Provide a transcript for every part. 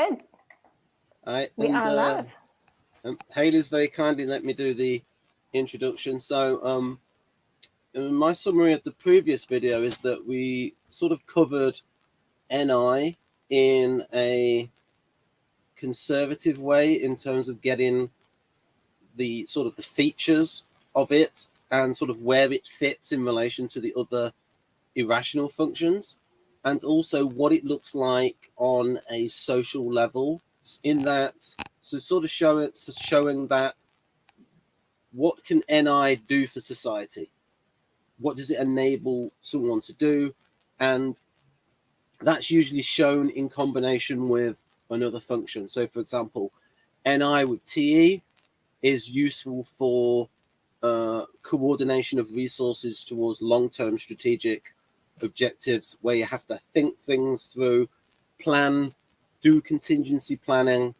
Good. We are live. Hailey's very kindly let me do the introduction. So my summary of the previous video is that we sort of covered NI in a conservative way in terms of getting the sort of the features of it and sort of where it fits in relation to the other irrational functions, and also what it looks like on a social level, in that, so sort of showing that what can NI do for society, what does it enable someone to do, and that's usually shown in combination with another function. So for example, NI with TE is useful for coordination of resources towards long-term strategic objectives, where you have to think things through, plan, do contingency planning.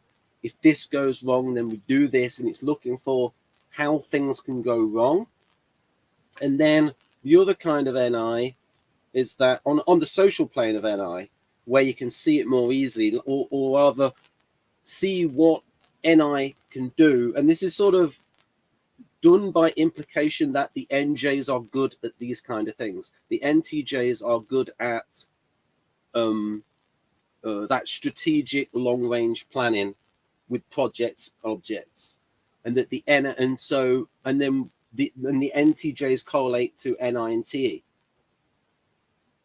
If this goes wrong, then we do this, and it's looking for how things can go wrong. And then the other kind of NI is that on the social plane of NI, where you can see it more easily, or rather see what NI can do. And this is sort of done by implication that the NJs are good at these kind of things. The NTJs are good at that strategic long-range planning with projects, objects, and that the N and then the NTJs correlate to NI and TE.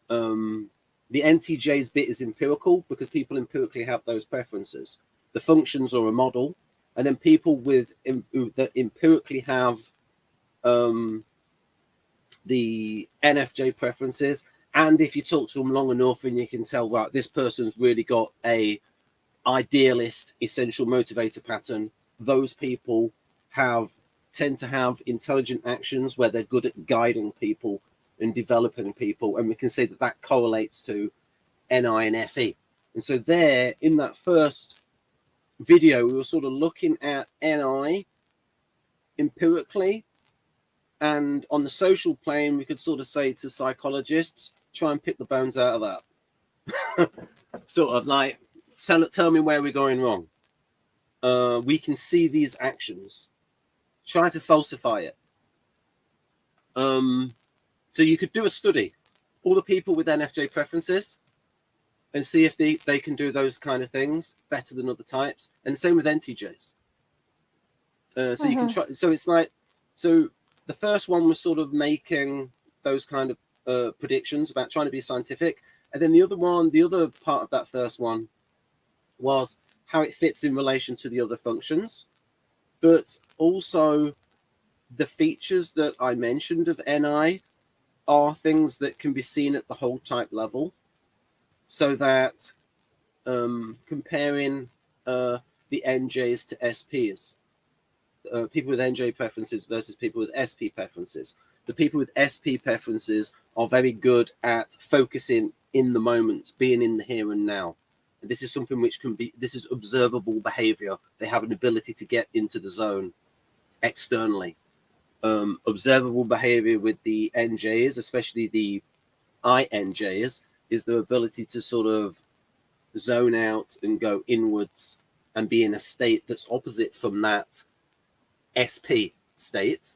The NTJs bit is empirical because people empirically have those preferences. The functions are a model, and then people that empirically have the NFJ preferences, and if you talk to them long enough and you can tell, right, this person's really got a idealist essential motivator pattern, those people tend to have intelligent actions where they're good at guiding people and developing people, and we can say that that correlates to NI and FE. And so there, in that first video, we were sort of looking at NI empirically, and on the social plane, we could sort of say to psychologists, try and pick the bones out of that. Sort of like, tell me where we're going wrong. We can see these actions. Try to falsify it. So you could do a study, all the people with NFJ preferences, and see if they can do those kind of things better than other types. And the same with NTJs. So you can try. So it's like, so the first one was sort of making those kind of predictions about trying to be scientific. And then the other part of that first one was how it fits in relation to the other functions, but also the features that I mentioned of NI are things that can be seen at the whole type level, so that comparing the NJs to SPs, people with NJ preferences versus people with SP preferences. The people with SP preferences are very good at focusing in the moment, being in the here and now. And this is something which this is observable behavior. They have an ability to get into the zone externally. Observable behavior with the NJs, especially the INJs, is their ability to sort of zone out and go inwards and be in a state that's opposite from that SP state.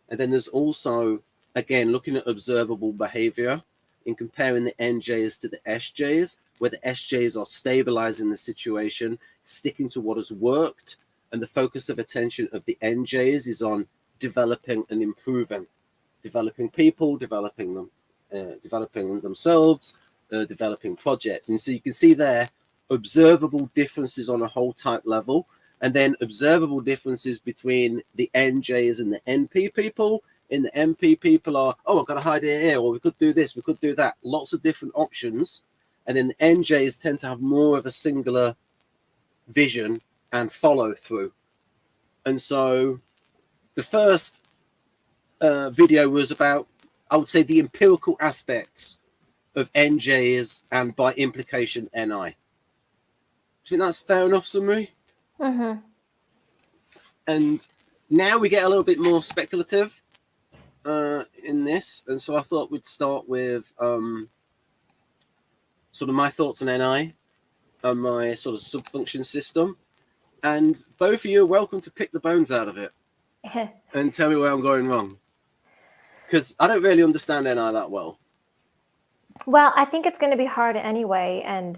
And then there's also, again, looking at observable behavior in comparing the NJs to the SJs, where the SJs are stabilizing the situation, sticking to what has worked, and the focus of attention of the NJs is on developing and improving, developing people, developing themselves, developing projects. And so you can see there observable differences on a whole type level, and then observable differences between the NJs and the NP people. In the NP people are, oh, I've got an idea here, or we could do this, we could do that, lots of different options. And then the NJs tend to have more of a singular vision and follow through. And so the first video was about, I would say, the empirical aspects of NJs and by implication NI. Do you think that's fair enough summary? And now we get a little bit more speculative in this. And so I thought we'd start with sort of my thoughts on NI, my sort of subfunction system. And both of you are welcome to pick the bones out of it and tell me where I'm going wrong. Because I don't really understand NI that well. Well, I think it's going to be hard anyway, and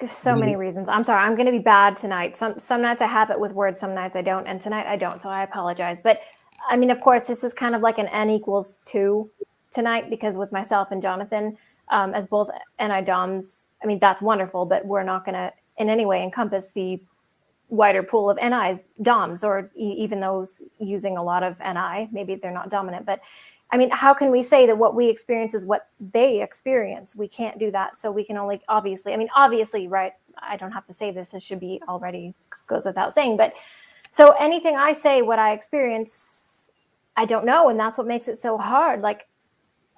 so many reasons. I'm sorry, I'm going to be bad tonight. Some nights I have it with words, some nights I don't, and tonight I don't, so I apologize. But I mean, of course, this is kind of like an N=2 tonight, because with myself and Jonathan, as both NI DOMs, I mean, that's wonderful, but we're not going to in any way encompass the wider pool of NIs DOMs, or even those using a lot of NI. Maybe they're not dominant, but I mean, how can we say that what we experience is what they experience? We can't do that. So we can only obviously, right? I don't have to say this. This should be already goes without saying. But so anything I say, what I experience, I don't know. And that's what makes it so hard. Like,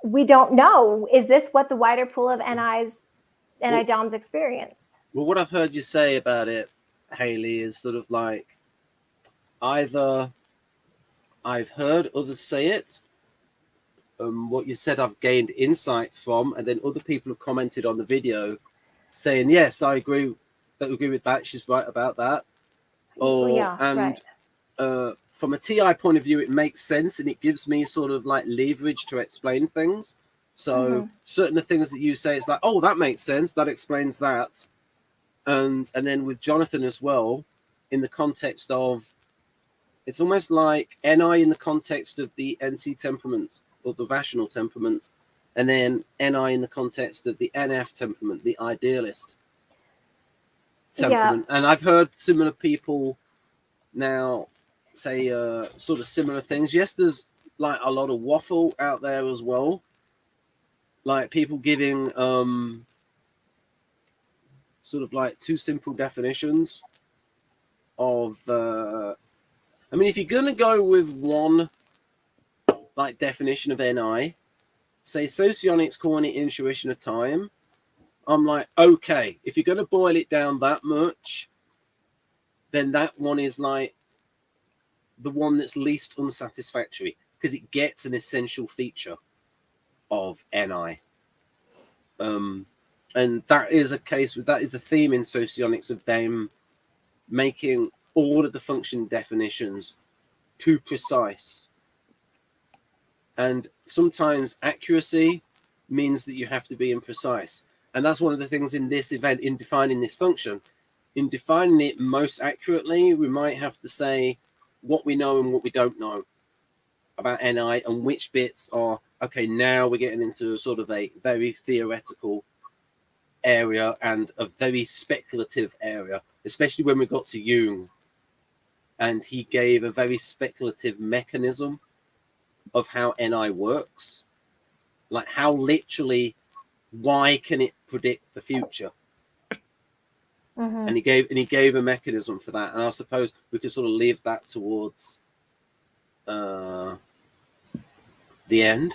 we don't know. Is this what the wider pool of NI DOMs experience? Well, what I've heard you say about it, Hailey, is sort of like either I've heard others say it, what you said I've gained insight from, and then other people have commented on the video saying, yes, I agree with that, she's right about that. From a TI point of view, it makes sense, and it gives me sort of like leverage to explain things. So certain things that you say, it's like, oh, that makes sense, that explains that. And then with Jonathan as well, in the context of, it's almost like NI in the context of the NC temperament, or the rational temperament, and then NI in the context of the NF temperament, the idealist temperament. Yeah. And I've heard similar people now say sort of similar things. Yes, there's like a lot of waffle out there as well, like people giving sort of like too simple definitions of I mean, if you're gonna go with one like definition of NI, say socionics calling it intuition of time, I'm like, okay, if you're going to boil it down that much, then that one is like the one that's least unsatisfactory, because it gets an essential feature of NI. And that is a case with, that is a theme in socionics of them making all of the function definitions too precise. And sometimes accuracy means that you have to be imprecise. And that's one of the things in this event, in defining this function. In defining it most accurately, we might have to say what we know and what we don't know about NI, and which bits are, okay, now we're getting into sort of a very theoretical area and a very speculative area, especially when we got to Jung. And he gave a very speculative mechanism of how NI works, like how literally, why can it predict the future? And he gave a mechanism for that, and I suppose we could sort of leave that towards the end.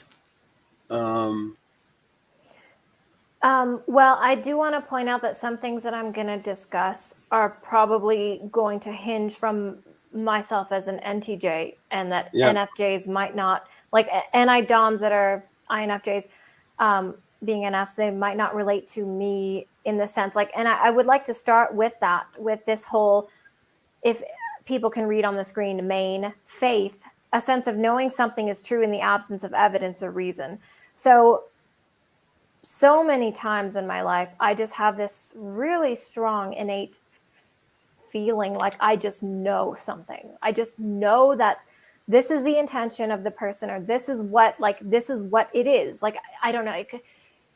Well, I do want to point out that some things that I'm going to discuss are probably going to hinge from myself as an NTJ, and that NFJs might not, like NI DOMs that are INFJs, being NFs, they might not relate to me in the sense, like, and I would like to start with that, with this whole, if people can read on the screen, main faith, a sense of knowing something is true in the absence of evidence or reason. So many times in my life, I just have this really strong innate feeling like I just know something. I just know that this is the intention of the person, or this is what it is. Like, I don't know.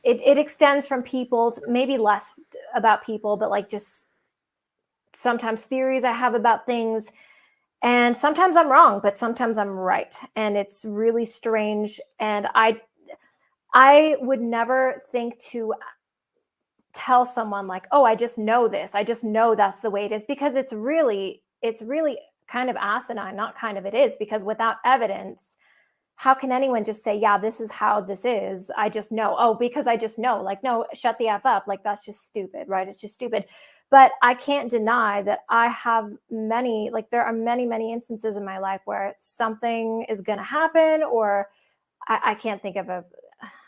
It extends from people to maybe less about people, but like just sometimes theories I have about things. And sometimes I'm wrong, but sometimes I'm right. And it's really strange. And I would never think to tell someone like, oh, I just know this. I just know that's the way it is, because it's really kind of asinine, not kind of, it is, because without evidence, how can anyone just say, yeah, this is how this is? I just know. Oh, because I just know. Like, no, shut the F up. Like, that's just stupid, right? It's just stupid. But I can't deny that I have there are many instances in my life where something is going to happen, or I can't think of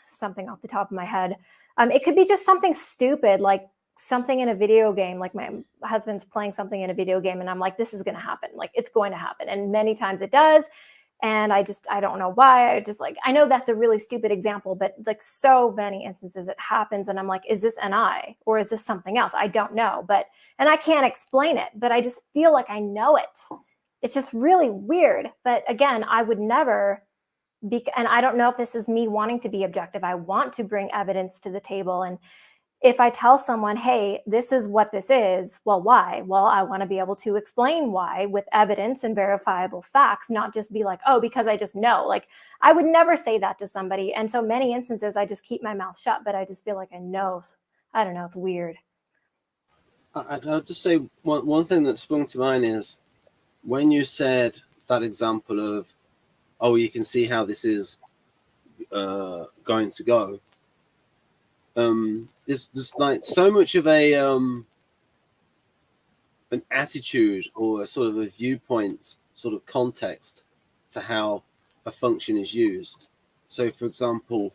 something off the top of my head. It could be just something stupid, like something in a video game, like my husband's playing something in a video game and I'm like, this is going to happen. Like it's going to happen. And many times it does. And I don't know why. I know that's a really stupid example, but like so many instances it happens. And I'm like, is this NI or is this something else? I don't know, and I can't explain it, but I just feel like I know it. It's just really weird. But again, I would never and I don't know if this is me wanting to be objective. I want to bring evidence to the table. And if I tell someone, hey, this is what this is, well, why? Well, I want to be able to explain why with evidence and verifiable facts, not just be like, oh, because I just know. Like, I would never say that to somebody. And so many instances, I just keep my mouth shut, but I just feel like I know. I don't know. It's weird. I'll just say one thing that sprung to mind is when you said that example of, oh, you can see how this is going to go. There's like so much of an attitude or a sort of a viewpoint sort of context to how a function is used. So, for example,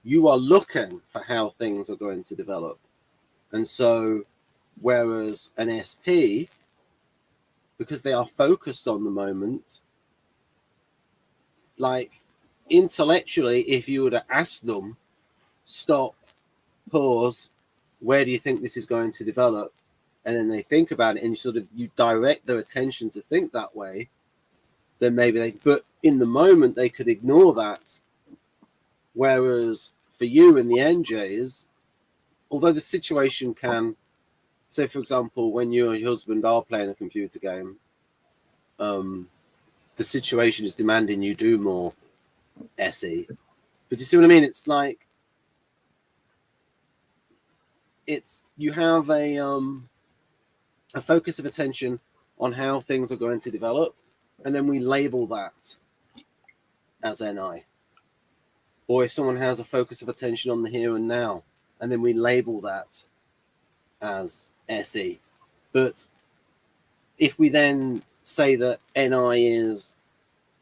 you are looking for how things are going to develop. And so, whereas an SP, because they are focused on the moment, like intellectually, if you were to ask them, stop, pause, where do you think this is going to develop? And then they think about it and you direct their attention to think that way, then maybe but in the moment they could ignore that. Whereas for you in the NJs, although the situation can, say for example, when you and your husband are playing a computer game, the situation is demanding you do more SE. But you see what I mean? It's like, you have a focus of attention on how things are going to develop, and then we label that as NI. Or if someone has a focus of attention on the here and now, and then we label that as SE. But if we then say that NI is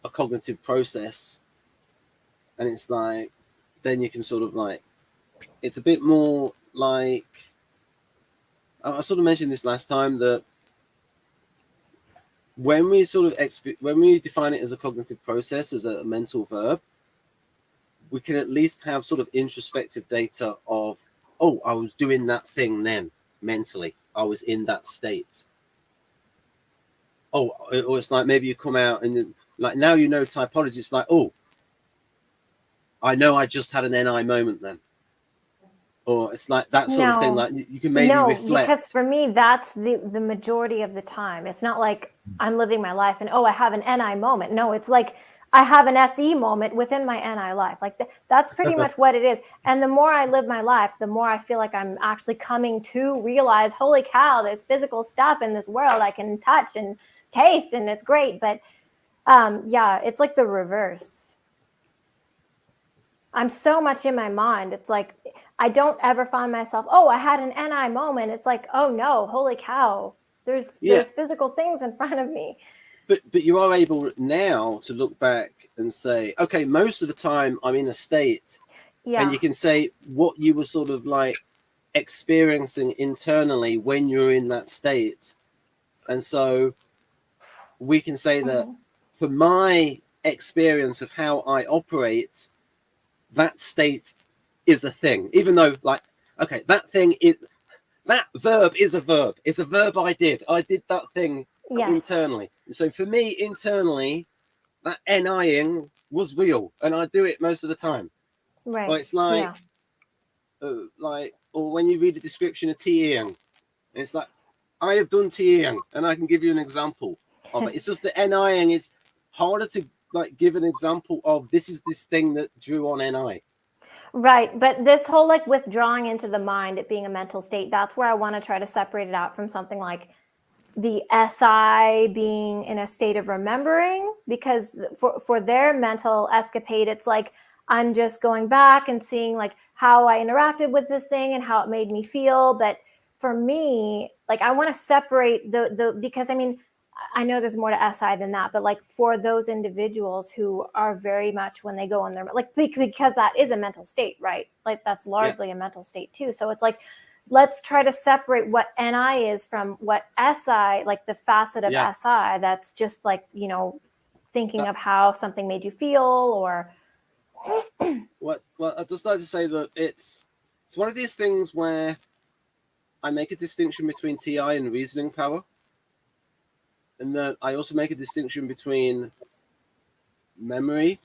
a cognitive process, and it's like, then you can sort of like, it's a bit more like, I sort of mentioned this last time, that when we sort of when we define it as a cognitive process, as a mental verb, we can at least have sort of introspective data of, oh, I was doing that thing then mentally, I was in that state. Oh, or it's like maybe you come out and like, now you know typology, it's like, oh, I know I just had an NI moment then. Or it's like that sort of thing, like you can maybe reflect. Because for me, that's the majority of the time. It's not like I'm living my life and, oh, I have an NI moment. No, it's like I have an SE moment within my NI life. Like that's pretty much what it is. And the more I live my life, the more I feel like I'm actually coming to realize, holy cow, there's physical stuff in this world I can touch and taste, and it's great. But yeah, it's like the reverse. I'm so much in my mind. It's like, I don't ever find myself, oh, I had an NI moment. It's like, oh no, holy cow. There's physical things in front of me. But you are able now to look back and say, okay, most of the time I'm in a state. Yeah. And you can say what you were sort of like experiencing internally when you're in that state. And so we can say that for my experience of how I operate, that state is a thing, even though, like, okay, that verb is a verb. It's a verb I did that thing internally. So for me, internally, that NIing was real, and I do it most of the time. Right. Or it's like, or when you read the description of TEing, it's like, I have done TEing, and I can give you an example of it. It's just the NIing, it's harder to like give an example of this is this thing that drew on NI. Right. But this whole like withdrawing into the mind, it being a mental state, that's where I want to try to separate it out from something like the SI being in a state of remembering, because for their mental escapade, it's like, I'm just going back and seeing like how I interacted with this thing and how it made me feel. But for me, like, I want to separate because I mean, I know there's more to SI than that, but like for those individuals who are very much when they go on their, like, because that is a mental state, right? Like that's largely a mental state too. So it's like, let's try to separate what NI is from what SI, like the facet of SI that's just like, you know, thinking of how something made you feel or. Well, I'd just like to say that it's one of these things where I make a distinction between TI and reasoning power. And then I also make a distinction between memory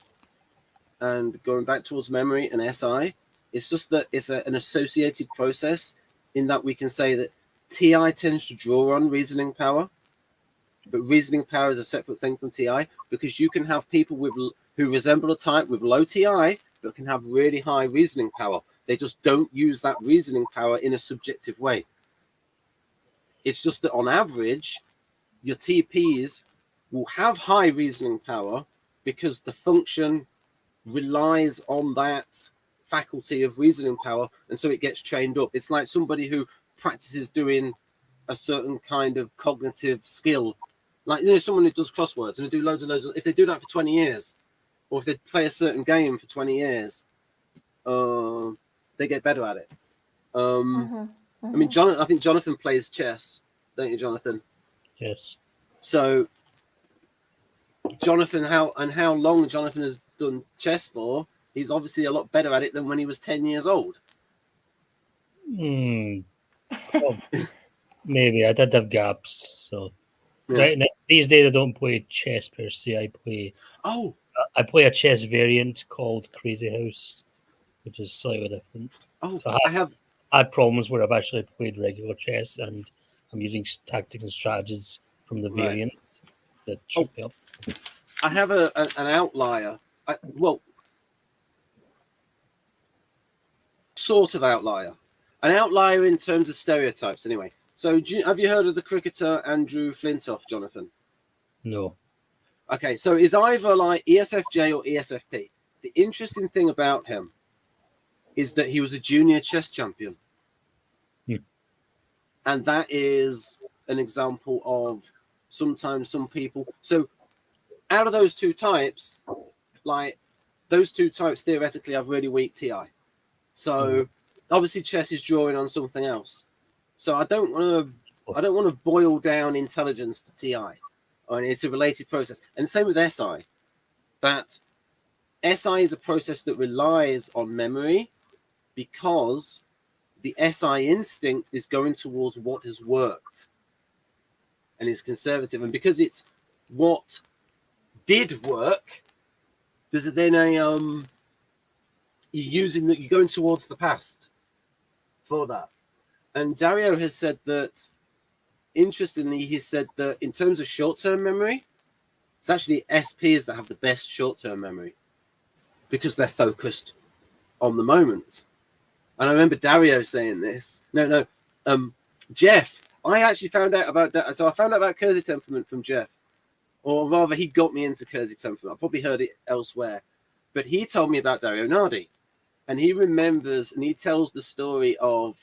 and going back towards memory and SI. It's just that it's an associated process in that we can say that TI tends to draw on reasoning power, but reasoning power is a separate thing from TI because you can have people who resemble a type with low TI but can have really high reasoning power. They just don't use that reasoning power in a subjective way. It's just that on average, your TPs will have high reasoning power because the function relies on that faculty of reasoning power, and so it gets trained up. It's like somebody who practices doing a certain kind of cognitive skill, like, you know, someone who does crosswords and they do loads and loads if they do that for 20 years, or if they play a certain game for 20 years, they get better at it. I mean, I think Jonathan plays chess, don't you, Jonathan? Yes. So Jonathan, how long Jonathan has done chess for, he's obviously a lot better at it than when he was 10 years old. Well, maybe. I did have gaps. So right now, these days I don't play chess per se. I play a chess variant called Crazy House, which is slightly different. So I have had problems where I've actually played regular chess and I'm using tactics and strategies from the variant that should help. I have an outlier. Sort of outlier. An outlier in terms of stereotypes, anyway. So have you heard of the cricketer Andrew Flintoff, Jonathan? No. Okay, so he's either like ESFJ or ESFP. The interesting thing about him is that he was a junior chess champion. And that is an example of sometimes some people. So out of those two types, like those two types theoretically have really weak TI. So obviously chess is drawing on something else. So I don't want to boil down intelligence to TI. I mean, it's a related process. And same with SI. That SI is a process that relies on memory because the SI instinct is going towards what has worked and is conservative. And because it's what did work, there's then you're going towards the past for that. And Dario has said that, interestingly, he said that in terms of short-term memory, it's actually SPs that have the best short-term memory because they're focused on the moment. And I remember Dario saying this. Jeff. I actually found out about that. So I found out about Kersey temperament from Jeff. Or rather, he got me into Kersey temperament. I probably heard it elsewhere. But he told me about Dario Nardi. And he remembers, and he tells the story of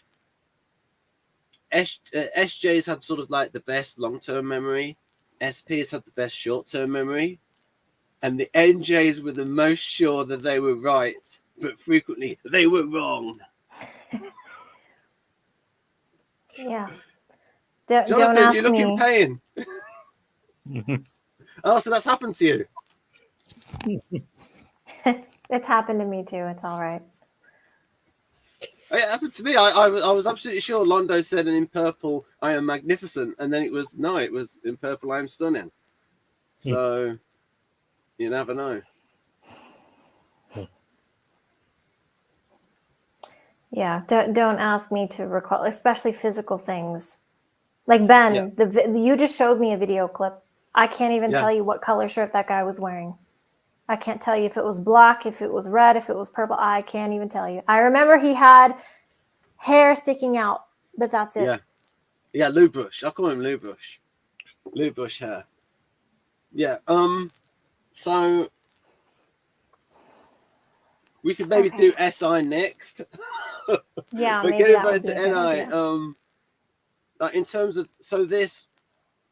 SJs had sort of like the best long-term memory. SPs had the best short-term memory. And the NJs were the most sure that they were right. But frequently, they were wrong. Yeah. Jonathan, don't ask you look me. in pain. Oh, so that's happened to you? It's happened to me too. It's all right. It happened to me. I was absolutely sure Londo said, and in purple, I am magnificent. And then it was in purple, I am stunning. So you never know. Yeah, don't ask me to recall, especially physical things. Like Ben, you just showed me a video clip. I can't even tell you what color shirt that guy was wearing. I can't tell you if it was black, if it was red, if it was purple. I can't even tell you. I remember he had hair sticking out, but that's it. Yeah, Lou Bush. I'll call him Lou Bush. Lou Bush hair. Yeah. So we could maybe do SI next. Yeah, but maybe getting that back would be to a good idea. NI, in terms of this,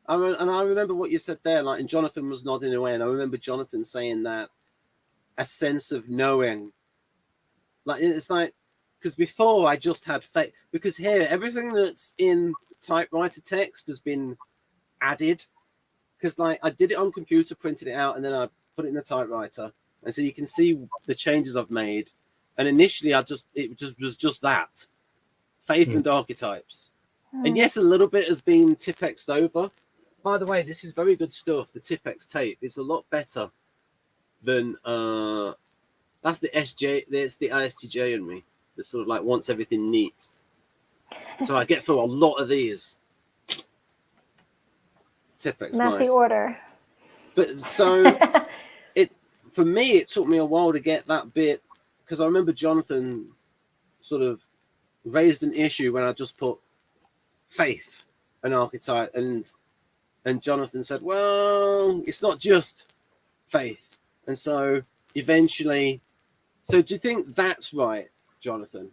And I remember what you said there, like, and Jonathan was nodding away, and I remember Jonathan saying that a sense of knowing, like, it's like, because before I just had faith, because here everything that's in typewriter text has been added, because like I did it on computer, printed it out, and then I put it in the typewriter, and so you can see the changes I've made. And initially, it was just that faith and archetypes. And yes, a little bit has been NiTx'd over. By the way, this is very good stuff. The NiTx tape. It's a lot better than that's the SJ. There's the ISTJ in me. That sort of like wants everything neat. So I get through a lot of these. NiTx messy order. But so for me, it took me a while to get that bit, because I remember Jonathan sort of raised an issue when I just put faith and archetype, and Jonathan said, well, it's not just faith. And so eventually, so do you think that's right, Jonathan?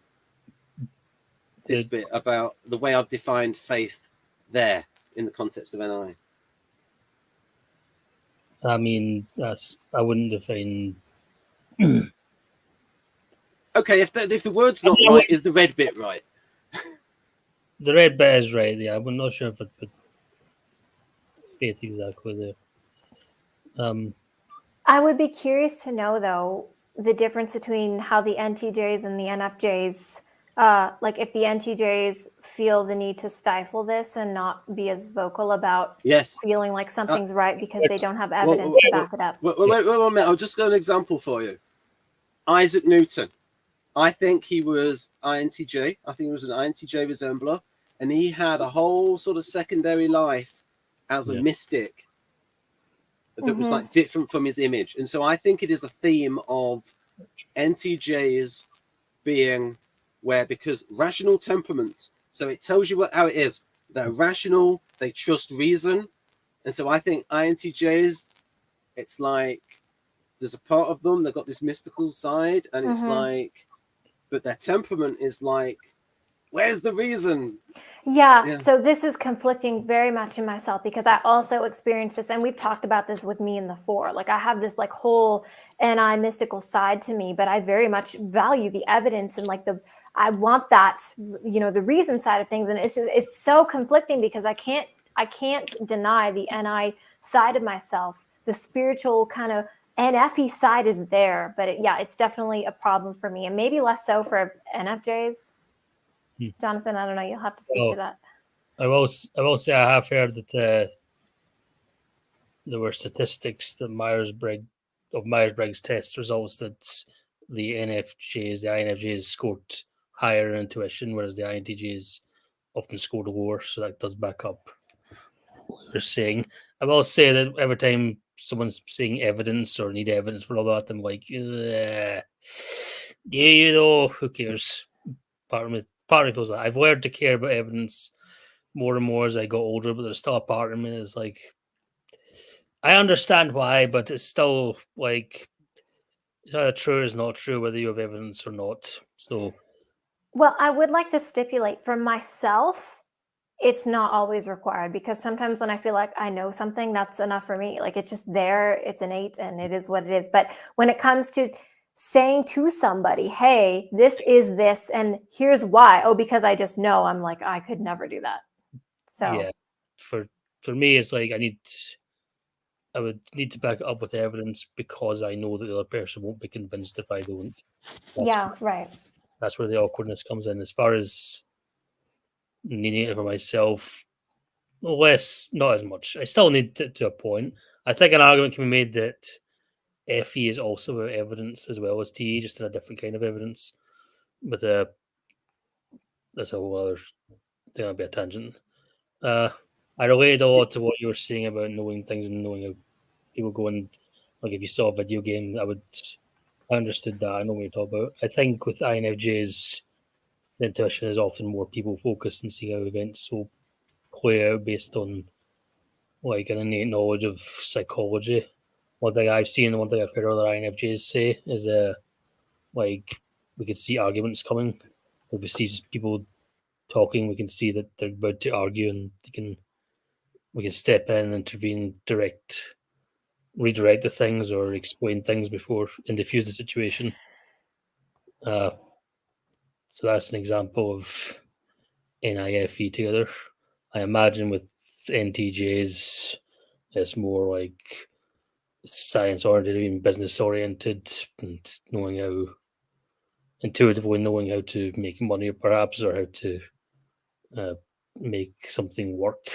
This bit about the way I've defined faith there in the context of NI. I mean, I wouldn't define. Okay, if the word's not right, is the red bit right? The red bit is right. Yeah, I'm not sure if it put faith exactly there. I would be curious to know, though, the difference between how the NTJs and the NFJs, like if the NTJs feel the need to stifle this and not be as vocal about feeling like something's right because they don't have evidence to back it up. Wait a minute. I'll just got an example for you. Isaac Newton. I think he was INTJ. I think he was an INTJ resembler. And he had a whole sort of secondary life as a mystic that was like different from his image. And so I think it is a theme of NTJs being where, because rational temperament, so it tells you how it is. They're rational, they trust reason. And so I think INTJs, it's like there's a part of them, they've got this mystical side, and it's like, but their temperament is like, where's the reason? Yeah, so this is conflicting very much in myself, because I also experienced this, and we've talked about this with me in the 4. Like I have this like whole NI mystical side to me, but I very much value the evidence and like I want that, you know, the reason side of things. And it's so conflicting because I can't deny the NI side of myself. The spiritual kind of NFE side is there, but it's definitely a problem for me, and maybe less so for NFJs. Jonathan, I don't know. You'll have to speak to that. I will say I have heard that there were statistics that Myers-Briggs test results that the INFJs scored higher in intuition, whereas the INTJs often scored lower. So that does back up what you're saying. I will say that every time someone's saying evidence or need evidence for all that, I'm like, yeah, you know, who cares? Part of me feels like I've learned to care about evidence more and more as I got older, but there's still a part of me that's like, I understand why, but it's still like, it's either true or it's not true, whether you have evidence or not. So, well, I would like to stipulate for myself, it's not always required, because sometimes when I feel like I know something, that's enough for me. Like it's just there, it's innate, and it is what it is. But when it comes to saying to somebody, hey, this is this, and here's why. Oh, because I just know, I'm like, I could never do that. So yeah, for me, it's like I would need to back it up with evidence, because I know that the other person won't be convinced if I don't. Right. That's where the awkwardness comes in. As far as needing it for myself, less, not as much. I still need to a point. I think an argument can be made that FE is also about evidence as well as TE, just in a different kind of evidence. But that's a whole other thing. That'll be a tangent. I related a lot to what you were saying about knowing things and knowing how people go and, like, if you saw a video game, I understood that. I know what you're talking about. I think with INFJs, the intuition is often more people focused and seeing how events will play out based on like an innate knowledge of psychology. One thing I've seen and one thing I've heard other INFJs say is like we could see arguments coming. If we see just people talking, we can see that they're about to argue, and they can we can step in, intervene, redirect the things, or explain things before and diffuse the situation. So that's an example of NIFE together. I imagine with NTJs, it's more like science oriented, even business oriented, and intuitively knowing how to make money, perhaps, or how to make something work,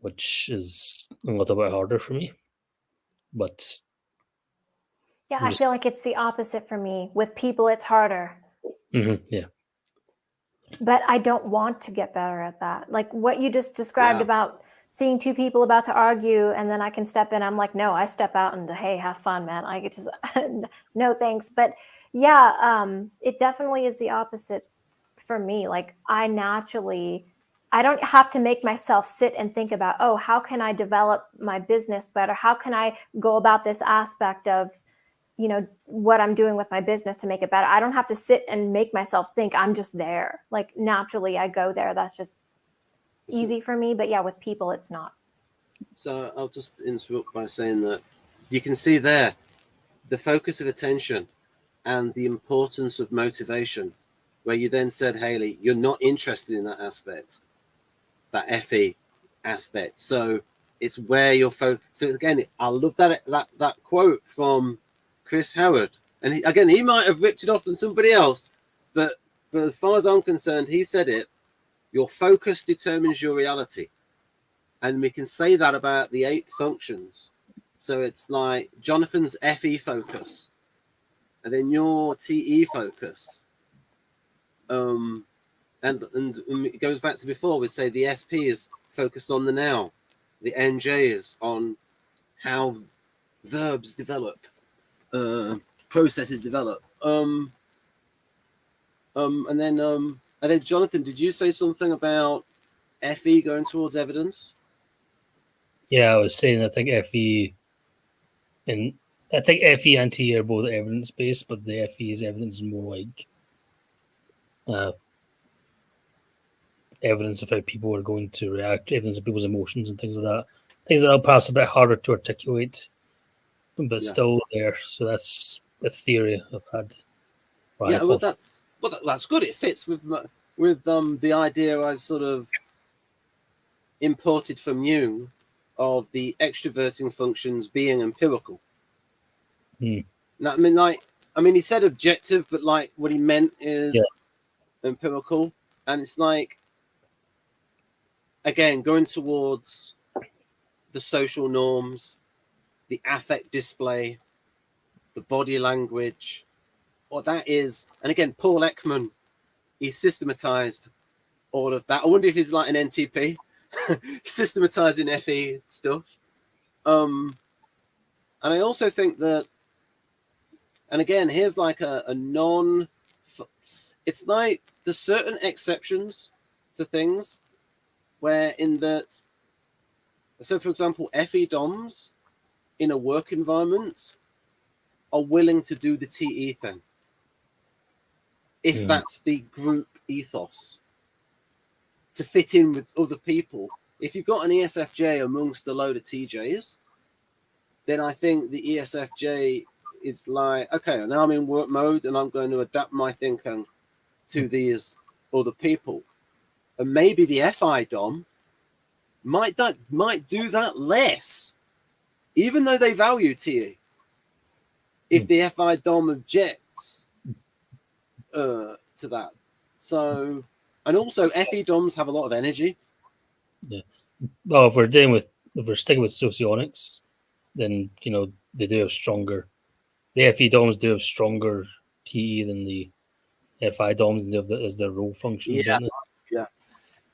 which is a little bit harder for me. But yeah, I feel like it's the opposite for me. With people, it's harder. Yeah. But I don't want to get better at that. Like what you just described about seeing two people about to argue, and then I can step in. I'm like, no, I step out and hey, have fun, man. I get just no thanks. But yeah, it definitely is the opposite for me. Like I don't have to make myself sit and think about, oh, how can I develop my business better? How can I go about this aspect of, what I'm doing with my business to make it better? I don't have to sit and make myself think. I'm just there. Like naturally I go there. That's just easy for me. But yeah, with people, it's not. So I'll just interrupt by saying that you can see there the focus of attention and the importance of motivation, where you then said, Hailey, you're not interested in that aspect, that FE aspect. So it's where you're focused. So again, I love that quote from Chris Howard. And he might have ripped it off from somebody else, but as far as I'm concerned, he said it, your focus determines your reality. And we can say that about the 8 functions. So it's like Jonathan's FE focus, and then your TE focus. And it goes back to before, we say the SP is focused on the now, the NJ is on how verbs develop, processes develop. And then Jonathan, did you say something about FE going towards evidence? Yeah, I was saying I think FE and TE are both evidence based, but the FE's evidence is more like evidence of how people are going to react, evidence of people's emotions and things like that. Things that are perhaps a bit harder to articulate, but still there. So that's a theory I've had. Yeah, well, that's good. It fits with the idea I sort of imported from Jung of the extroverting functions being empirical. Now, I mean, he said objective, but like what he meant is empirical, and it's like, again, going towards the social norms, the affect display, the body language, what that is. And again, Paul Ekman, he systematized all of that. I wonder if he's like an NTP, systematizing FE stuff. And I also think that, and again, here's like a non, it's like there's certain exceptions to things where in that, so for example, FE DOMs in a work environment are willing to do the TE thing. If that's the group ethos, to fit in with other people. If you've got an ESFJ amongst a load of TJs, then I think the ESFJ is like, okay, now I'm in work mode and I'm going to adapt my thinking to these other people. And maybe the FI DOM might do that less, even though they value TE. If the FI DOM objects to that. So, and also FE DOMs have a lot of energy. Yeah. Well, if we're sticking with socionics, then they do have stronger. The FE DOMs do have stronger TE than the FI DOMs, and they have as their role function. Yeah, yeah.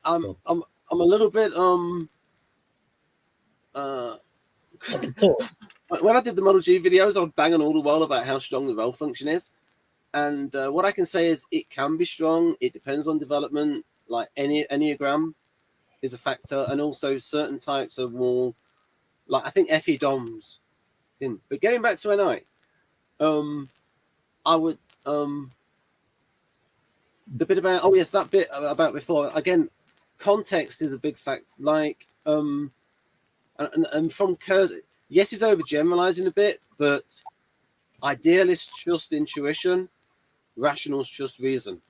I'm a little bit when I did the Model G videos, I was banging all the while about how strong the role function is. And what I can say is it can be strong. It depends on development. Like any Enneagram is a factor, and also certain types of more, like I think FE DOMs. But getting back to NI, I would the bit about that bit about before, again, context is a big factor. Like And from Kerr's, yes, he's overgeneralizing a bit, but idealists just intuition, rationals just reason.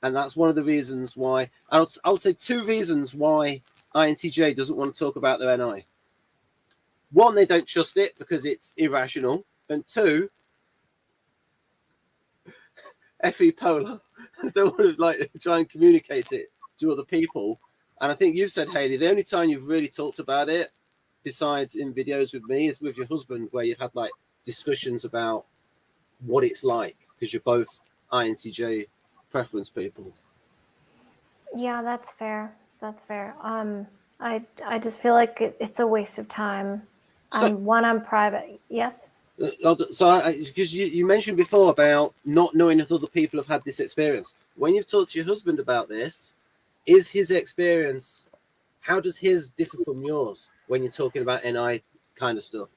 And that's one of the reasons why, I would say 2 reasons why INTJ doesn't want to talk about their NI. 1, they don't trust it because it's irrational. And 2, FE polar. They want to like try and communicate it to other people. And I think you've said, Hailey, the only time you've really talked about it, besides in videos with me, is with your husband, where you've had like discussions about what it's like, because you're both INTJ preference people. Yeah, that's fair. That's fair. I just feel like it's a waste of time. So, I'm private. Yes. So, because you mentioned before about not knowing if other people have had this experience. When you've talked to your husband about this, is his experience, how does his differ from yours when you're talking about NI kind of stuff?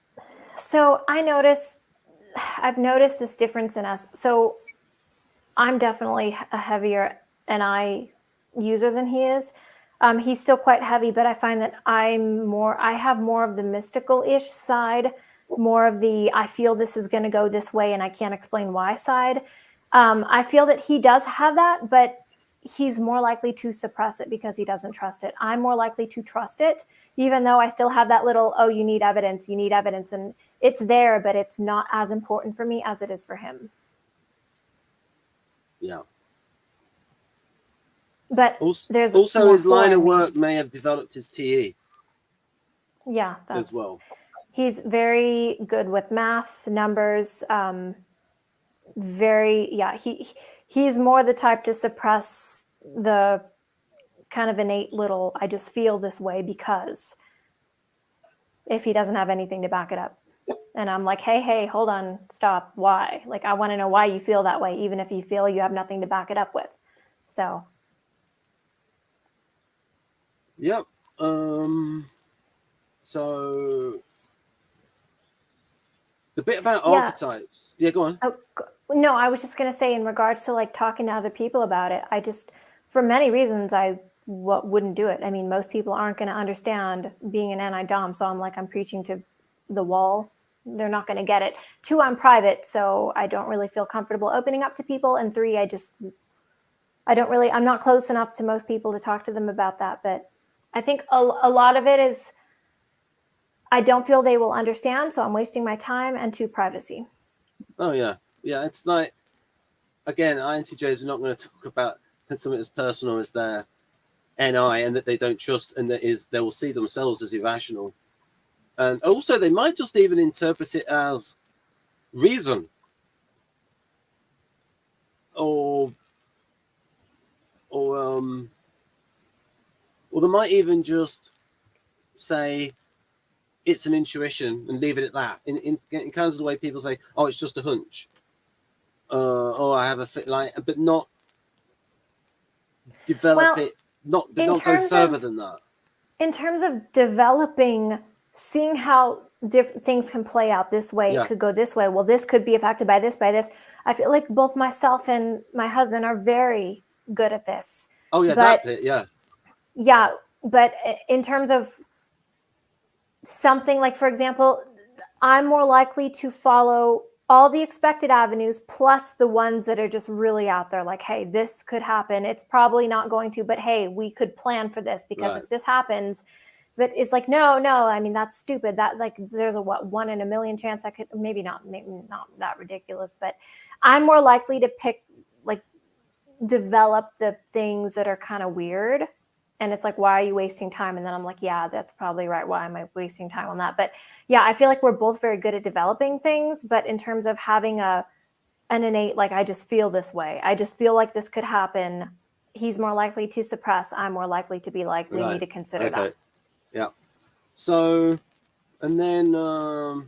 So I've noticed this difference in us. So I'm definitely a heavier NI user than he is. He's still quite heavy, but I find that I have more of the mystical-ish side, more of the, I feel this is going to go this way and I can't explain why side. I feel that he does have that, but he's more likely to suppress it because he doesn't trust it. I'm more likely to trust it, even though I still have that little, oh, you need evidence. And it's there, but it's not as important for me as it is for him. Yeah. But there's also his line of work may have developed his TE. Yeah, as well. He's very good with math, numbers. He's more the type to suppress the kind of innate little, I just feel this way because, if he doesn't have anything to back it up. And I'm like, hey, hold on, stop. Why? Like, I want to know why you feel that way, even if you feel you have nothing to back it up with. So. Yep. So the bit about archetypes. Yeah, go on. Oh, no, I was just going to say, in regards to like talking to other people about it, I just, for many reasons, I wouldn't do it. I mean, most people aren't going to understand being an anti-dom. So I'm preaching to the wall. They're not going to get it. 2, I'm private, so I don't really feel comfortable opening up to people. And 3, I'm not close enough to most people to talk to them about that. But I think a lot of it is, I don't feel they will understand, so I'm wasting my time, and 2, privacy. Oh, yeah. Yeah, it's like, again, INTJs are not going to talk about something as personal as their NI and that they don't trust, and they will see themselves as irrational. And also, they might just even interpret it as reason. Or they might even just say it's an intuition and leave it at that. In kind of the way people say, "Oh, it's just a hunch," or "I have a fit," like, but not develop it. Not go further than that. In terms of developing, seeing how different things can play out this way, it could go this way. Well, this could be affected by this, I feel like both myself and my husband are very good at this. Oh, yeah, that bit, yeah. Yeah, but in terms of something like, for example, I'm more likely to follow all the expected avenues plus the ones that are just really out there. Like, hey, this could happen. It's probably not going to, but hey, we could plan for this because if this happens, but it's like, no, I mean, that's stupid. That, like, there's a 1 in a million chance I could, maybe not that ridiculous, but I'm more likely to develop the things that are kind of weird. And it's like, why are you wasting time? And then I'm like, yeah, that's probably right. Why am I wasting time on that? But yeah, I feel like we're both very good at developing things. But in terms of having an innate, like, I just feel this way, I just feel like this could happen, he's more likely to suppress. I'm more likely to be like, we need to consider that. Yeah. So, and then the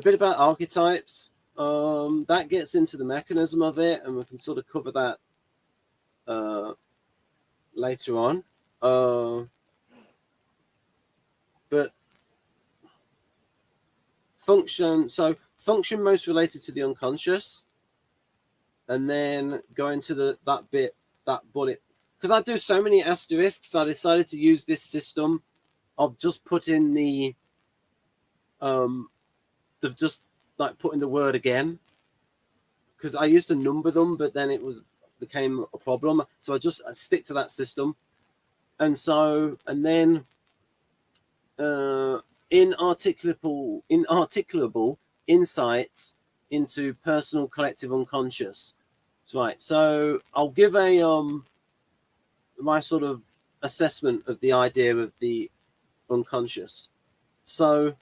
bit about archetypes, that gets into the mechanism of it, and we can sort of cover that later on. But function most related to the unconscious, and then go into that bullet because I do so many asterisks, I decided to use this system of just putting the just like putting the word again, because I used to number them, but then it became a problem. So I stick to that system. And then inarticulable insights into personal collective unconscious. Right. So I'll give my sort of assessment of the idea of the unconscious. So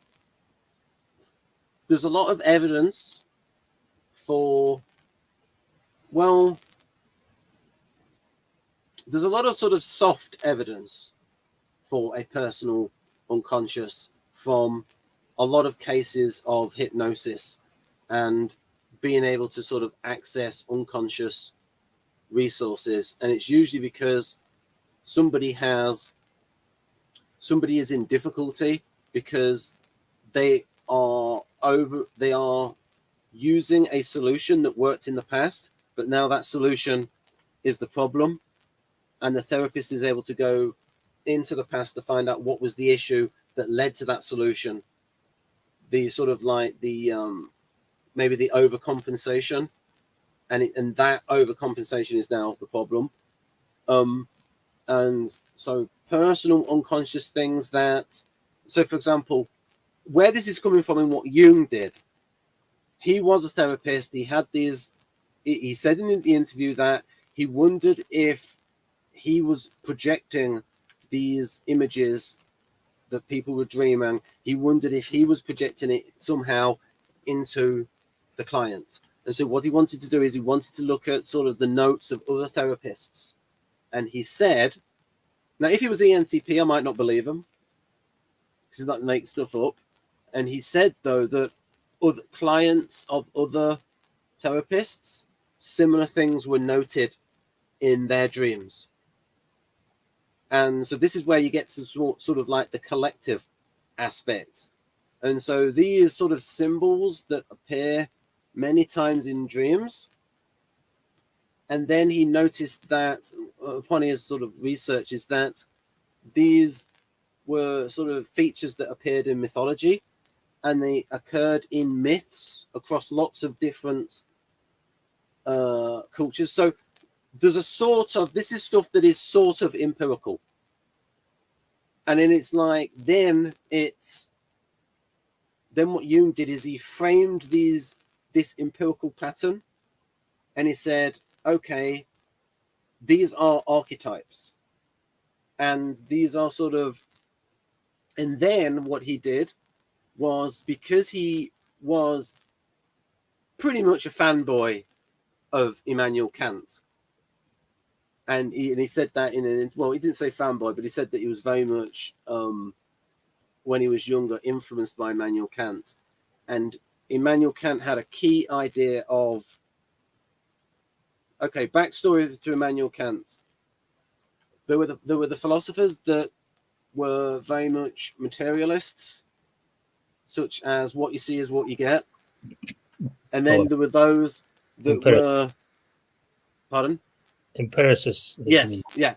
there's a lot of evidence for, well, there's a lot of sort of soft evidence for a personal unconscious from a lot of cases of hypnosis and being able to sort of access unconscious resources. And it's usually because somebody is in difficulty because they are using a solution that worked in the past, but now that solution is the problem, and the therapist is able to go into the past to find out what was the issue that led to that solution. The sort of like the maybe the overcompensation, and that overcompensation is now the problem. And so personal unconscious things that, so for example, where this is coming from and what Jung did, he was a therapist. He had these, he said in the interview that he wondered if he was projecting these images that people were dreaming. He wondered if he was projecting it somehow into the client. And so what he wanted to do is he wanted to look at sort of the notes of other therapists. And he said, now if he was ENTP, I might not believe him, because he's not make stuff up. And he said, though, that other clients of other therapists, similar things were noted in their dreams. And so this is where you get to sort of like the collective aspect. And so these sort of symbols that appear many times in dreams. And then he noticed that upon his sort of research is that these were sort of features that appeared in mythology, and they occurred in myths across lots of different cultures. So there's a sort of, this is stuff that is sort of empirical. And then it's like, then what Jung did is he framed this empirical pattern, and he said, okay, these are archetypes. And these are sort of, and then what he did was, because he was pretty much a fanboy of Immanuel Kant, and he said that well, he didn't say fanboy, but he said that he was very much, when he was younger, influenced by Immanuel Kant. And Immanuel Kant had a key idea of, okay, backstory to Immanuel Kant. There were the philosophers that were very much materialists, such as what you see is what you get. And then there were those that were, pardon? Empiricists. Yes, yeah.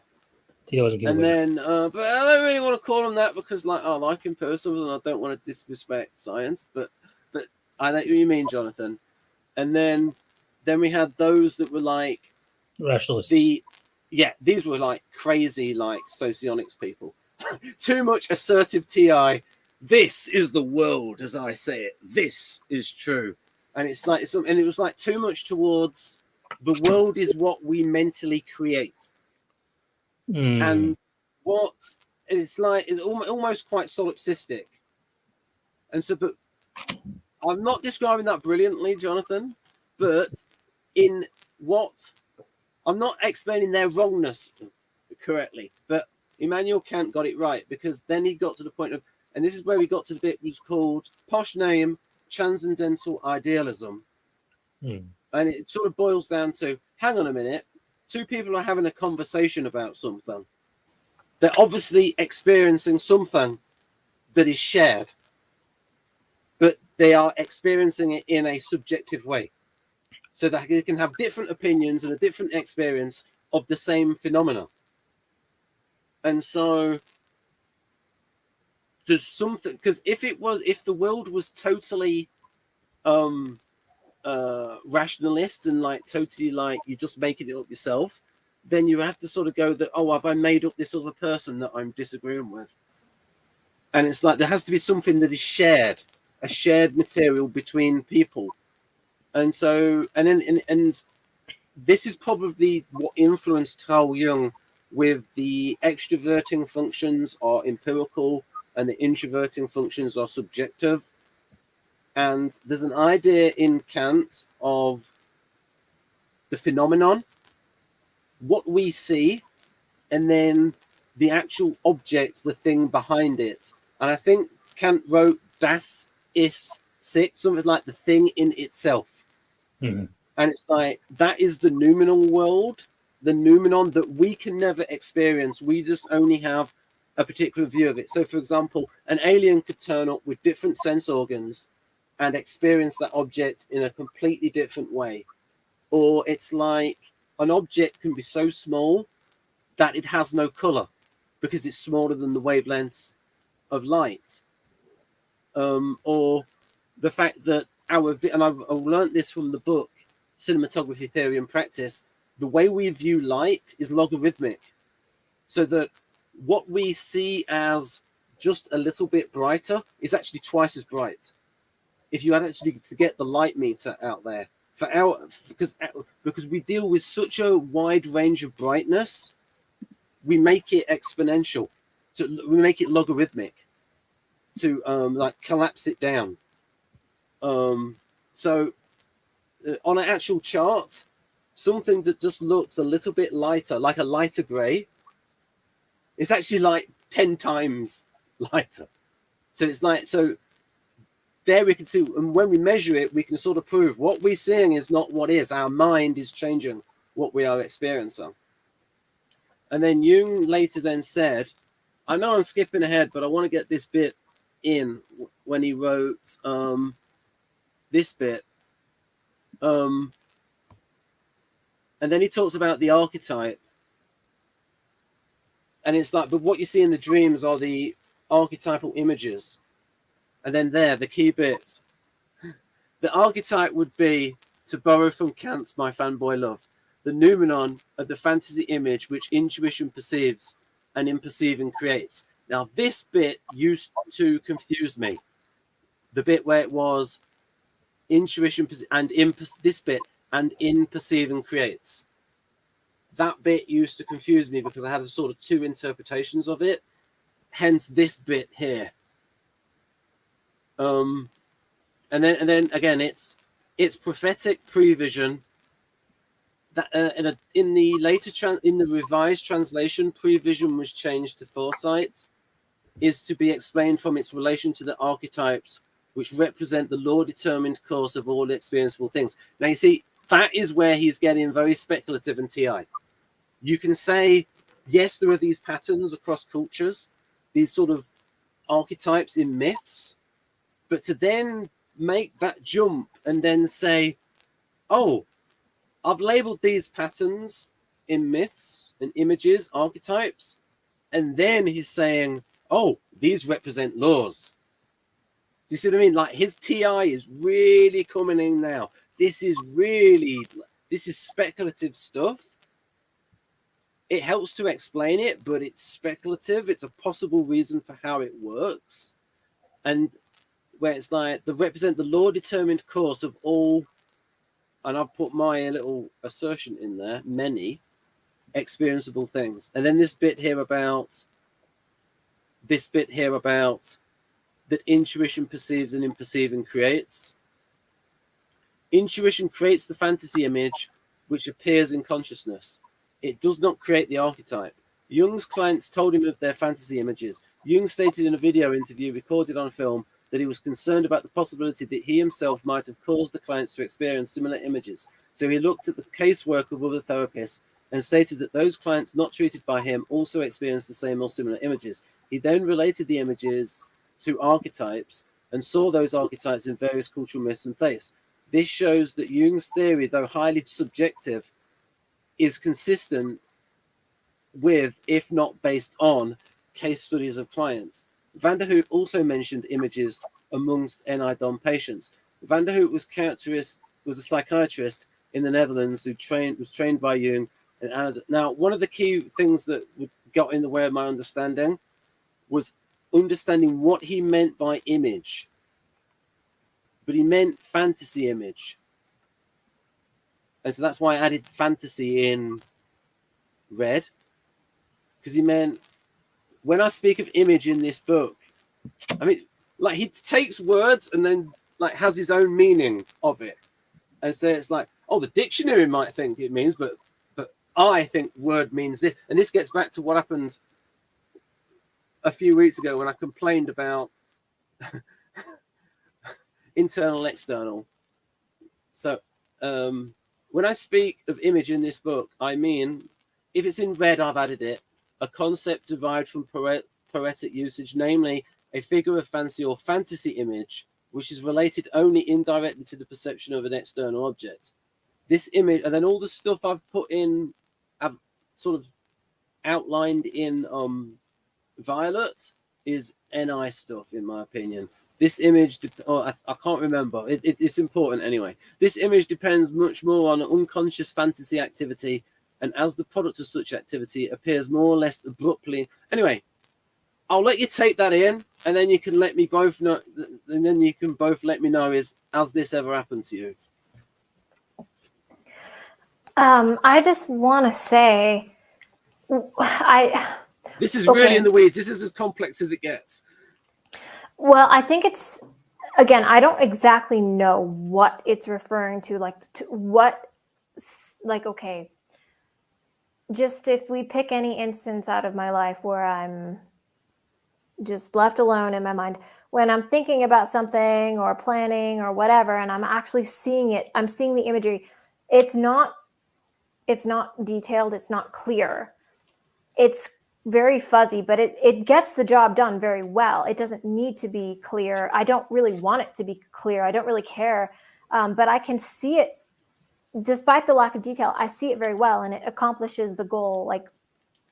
And then, but I don't really want to call them that because, like, I like empiricism and I don't want to disrespect science. But I know what you mean, Jonathan. And then we had those that were like rationalists. These were like crazy, like socionics people. Too much assertive TI. This is the world as I say it. This is true. And it's like, and it was like too much towards the world is what we mentally create. And what it's like, it's almost quite solipsistic. And so, but I'm not describing that brilliantly, Jonathan, but in what I'm not explaining their wrongness correctly, but Immanuel Kant got it right, because then he got to the point of, and this is where we got to the bit was called, posh name, transcendental idealism. And it sort of boils down to, hang on a minute, two people are having a conversation about something. They're obviously experiencing something that is shared, but they are experiencing it in a subjective way, so that they can have different opinions and a different experience of the same phenomena. And so there's something, because if the world was totally rationalist and like totally like you're just making it up yourself, then you have to sort of go that, oh, have I made up this other person that I'm disagreeing with? And it's like there has to be something that is shared, a shared material between people. And so, and this is probably what influenced Carl Jung with the extroverting functions are empirical and the introverting functions are subjective. And there's an idea in Kant of the phenomenon, what we see, and then the actual object, the thing behind it. And I think Kant wrote Das ist sich, something like the thing in itself. Mm-hmm. And it's like, that is the noumenal world, the noumenon that we can never experience. We just only have a particular view of it. So, for example, an alien could turn up with different sense organs and experience that object in a completely different way. Or it's like an object can be so small that it has no color because it's smaller than the wavelengths of light. Or the fact that and I've learned this from the book, Cinematography Theory and Practice, the way we view light is logarithmic. So that what we see as just a little bit brighter is actually twice as bright. If you had actually to get the light meter out there, because we deal with such a wide range of brightness, we make it exponential. So we make it logarithmic to like collapse it down. So on an actual chart, something that just looks a little bit lighter, like a lighter gray, it's actually like 10 times lighter. So it's like, so there we can see, and when we measure it, we can sort of prove what we're seeing is not what is. Our mind is changing what we are experiencing. And then Jung later then said, I know I'm skipping ahead, but I want to get this bit in when he wrote this bit. And then he talks about the archetype. And it's like, but what you see in the dreams are the archetypal images. And then there, the key bit. The archetype would be, to borrow from Kant's My Fanboy Love, the noumenon of the fantasy image which intuition perceives and in perceiving creates. Now, this bit used to confuse me. The bit where it was intuition and in this bit and in perceiving creates. That bit used to confuse me because I had a sort of two interpretations of it. Hence this bit here. And then again, it's prophetic prevision. That in the later in the revised translation, prevision was changed to foresight, is to be explained from its relation to the archetypes, which represent the law-determined course of all experienceable things. Now you see, that is where he's getting very speculative and TI. You can say, yes, there are these patterns across cultures, these sort of archetypes in myths, but to then make that jump and then say, oh, I've labeled these patterns in myths and images, archetypes, and then he's saying, oh, these represent laws. Do you see what I mean? Like his TI is really coming in now. This is speculative stuff. It helps to explain it, but it's speculative. It's a possible reason for how it works. And where it's like, they represent the law-determined course of all, and I've put my little assertion in there, many experienceable things. And then this bit here about that intuition perceives and in perceiving creates. Intuition creates the fantasy image which appears in consciousness. It does not create the archetype. Jung's clients told him of their fantasy images. Jung stated in a video interview recorded on film that he was concerned about the possibility that he himself might have caused the clients to experience similar images. So he looked at the casework of other therapists and stated that those clients not treated by him also experienced the same or similar images. He then related the images to archetypes and saw those archetypes in various cultural myths and faiths. This shows that Jung's theory, though highly subjective, is consistent with, if not based on, case studies of clients. Van der Hout also mentioned images amongst NI-DOM patients. Van der Hout was a psychiatrist in the Netherlands who was trained by Jung. Now, one of the key things that got in the way of my understanding was understanding what he meant by image. But he meant fantasy image. And so that's why I added fantasy in red. Because he meant, when I speak of image in this book, I mean, like, he takes words and then like has his own meaning of it. And so it's like, oh, the dictionary might think it means, but I think word means this. And this gets back to what happened a few weeks ago when I complained about internal, external. So when I speak of image in this book, I mean, if it's in red, I've added it, a concept derived from poetic usage, namely a figure of fancy or fantasy image, which is related only indirectly to the perception of an external object. This image, and then all the stuff I've put in, I've sort of outlined in violet, is NI stuff, in my opinion. This image, I can't remember. It's important anyway. This image depends much more on unconscious fantasy activity, and as the product of such activity, it appears more or less abruptly. Anyway, I'll let you take that in, and then you can let me both know. And then you can both let me know: has this ever happened to you? I just want to say, This is really in the weeds. This is as complex as it gets. Well, I think it's, again, I don't exactly know what it's referring to. Okay, just if we pick any instance out of my life where I'm just left alone in my mind, when I'm thinking about something or planning or whatever, and I'm actually seeing it, I'm seeing the imagery. It's not detailed. It's not clear. It's very fuzzy, but it gets the job done very well. It doesn't need to be clear. I don't really want it to be clear. I don't really care. But I can see it, despite the lack of detail, I see it very well, and it accomplishes the goal like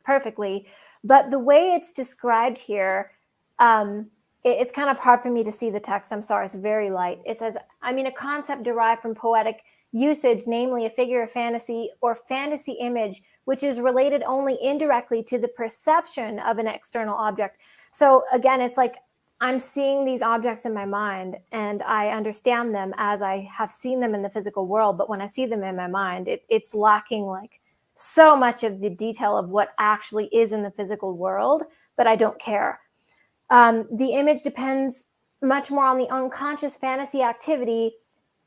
perfectly. But the way it's described here, it's kind of hard for me to see the text. I'm sorry, it's very light. It says, a concept derived from poetic usage, namely a figure of fantasy or fantasy image, which is related only indirectly to the perception of an external object. So again, it's like I'm seeing these objects in my mind and I understand them as I have seen them in the physical world. But when I see them in my mind, it's lacking like so much of the detail of what actually is in the physical world, but I don't care. The image depends much more on the unconscious fantasy activity,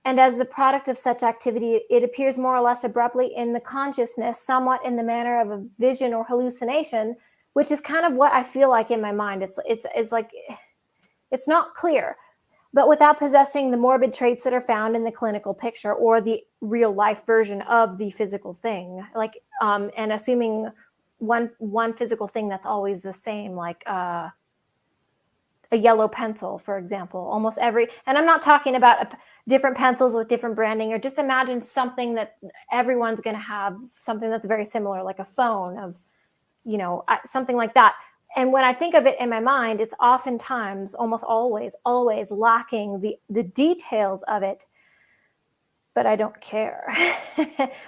and as the product of such activity, it appears more or less abruptly in the consciousness, somewhat in the manner of a vision or hallucination, which is kind of what I feel like in my mind. It's like, it's not clear, but without possessing the morbid traits that are found in the clinical picture or the real life version of the physical thing, like, and assuming one physical thing that's always the same, like, a yellow pencil, for example, almost every, and I'm not talking about different pencils with different branding, or just imagine something that everyone's going to have, something that's very similar, like a phone, of, something like that. And when I think of it in my mind, it's oftentimes, almost always lacking the details of it, but I don't care.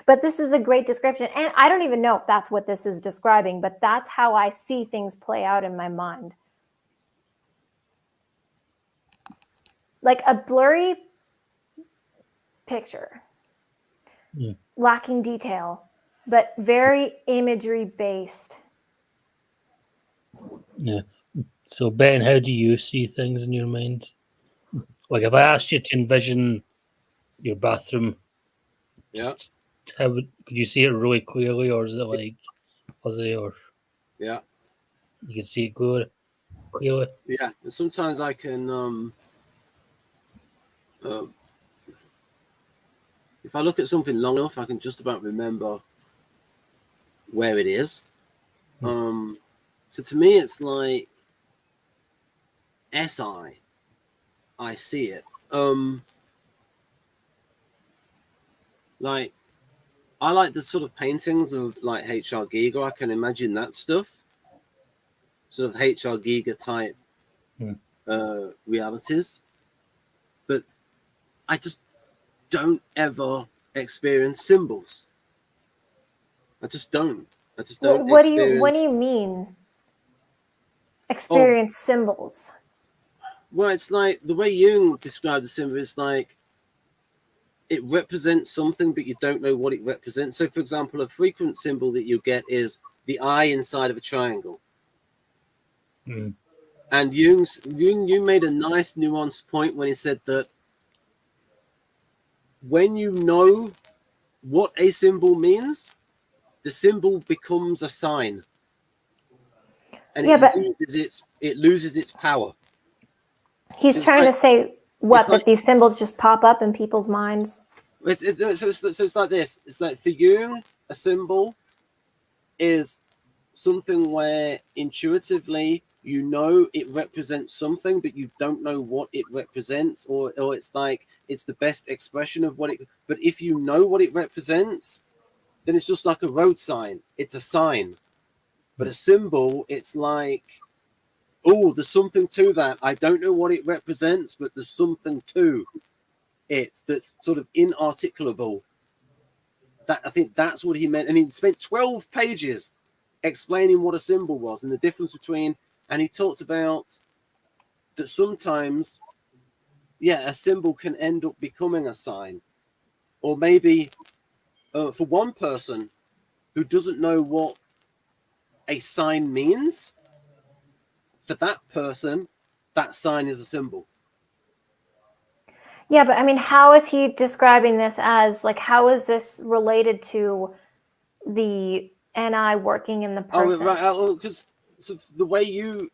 But this is a great description. And I don't even know if that's what this is describing, but that's how I see things play out in my mind. Like a blurry picture, lacking detail, but very imagery based. Yeah. So, Ben, how do you see things in your mind? Like, if I asked you to envision your bathroom, could you see it really clearly, or is it like fuzzy, or you can see it clearly? Yeah, sometimes I can. If I look at something long enough, I can just about remember where it is. So to me, it's like SI. I see it. Like I like the sort of paintings of like HR Giga. I can imagine that stuff, sort of HR Giga type realities. But I just don't ever experience symbols. I just don't. I just don't What experience. do you mean? Experience symbols. Well, it's like the way Jung described the symbol is like it represents something, but you don't know what it represents. So, for example, a frequent symbol that you get is the eye inside of a triangle. And Jung made a nice nuanced point when he said that when you know what a symbol means, the symbol becomes a sign, and it loses its power. He's trying to say that these symbols just pop up in people's minds. So it's like this. It's like for Jung, a symbol is something where intuitively you know it represents something, but you don't know what it represents, or it's like it's the best expression of what it. But if you know what it represents, then it's just like a road sign. It's a sign. But a symbol, it's like, oh, there's something to that. I don't know what it represents, but there's something to it that's sort of inarticulable. That I think that's what he meant. And he spent 12 pages explaining what a symbol was and the difference between, and he talked about that sometimes, a symbol can end up becoming a sign. Or maybe for one person who doesn't know what a sign means, for that person, that sign is a symbol. Yeah, but I mean, how is he describing this as, like, how is this related to the NI working in the person? Oh, right, because the way you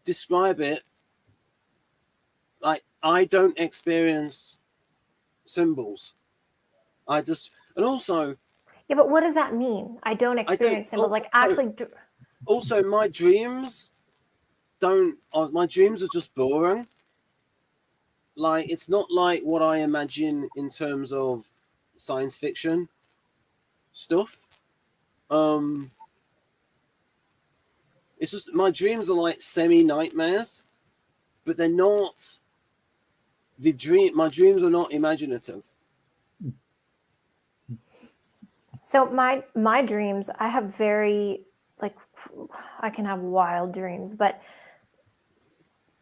describe it, like, I don't experience symbols. I just, and also... Yeah, but what does that mean? I don't experience symbols. Like, actually... Also, my dreams my dreams are just boring. Like, it's not like what I imagine in terms of science fiction stuff. It's just my dreams are like semi-nightmares, but they're not my dreams are not imaginative. So my dreams, I have very, like, I can have wild dreams, but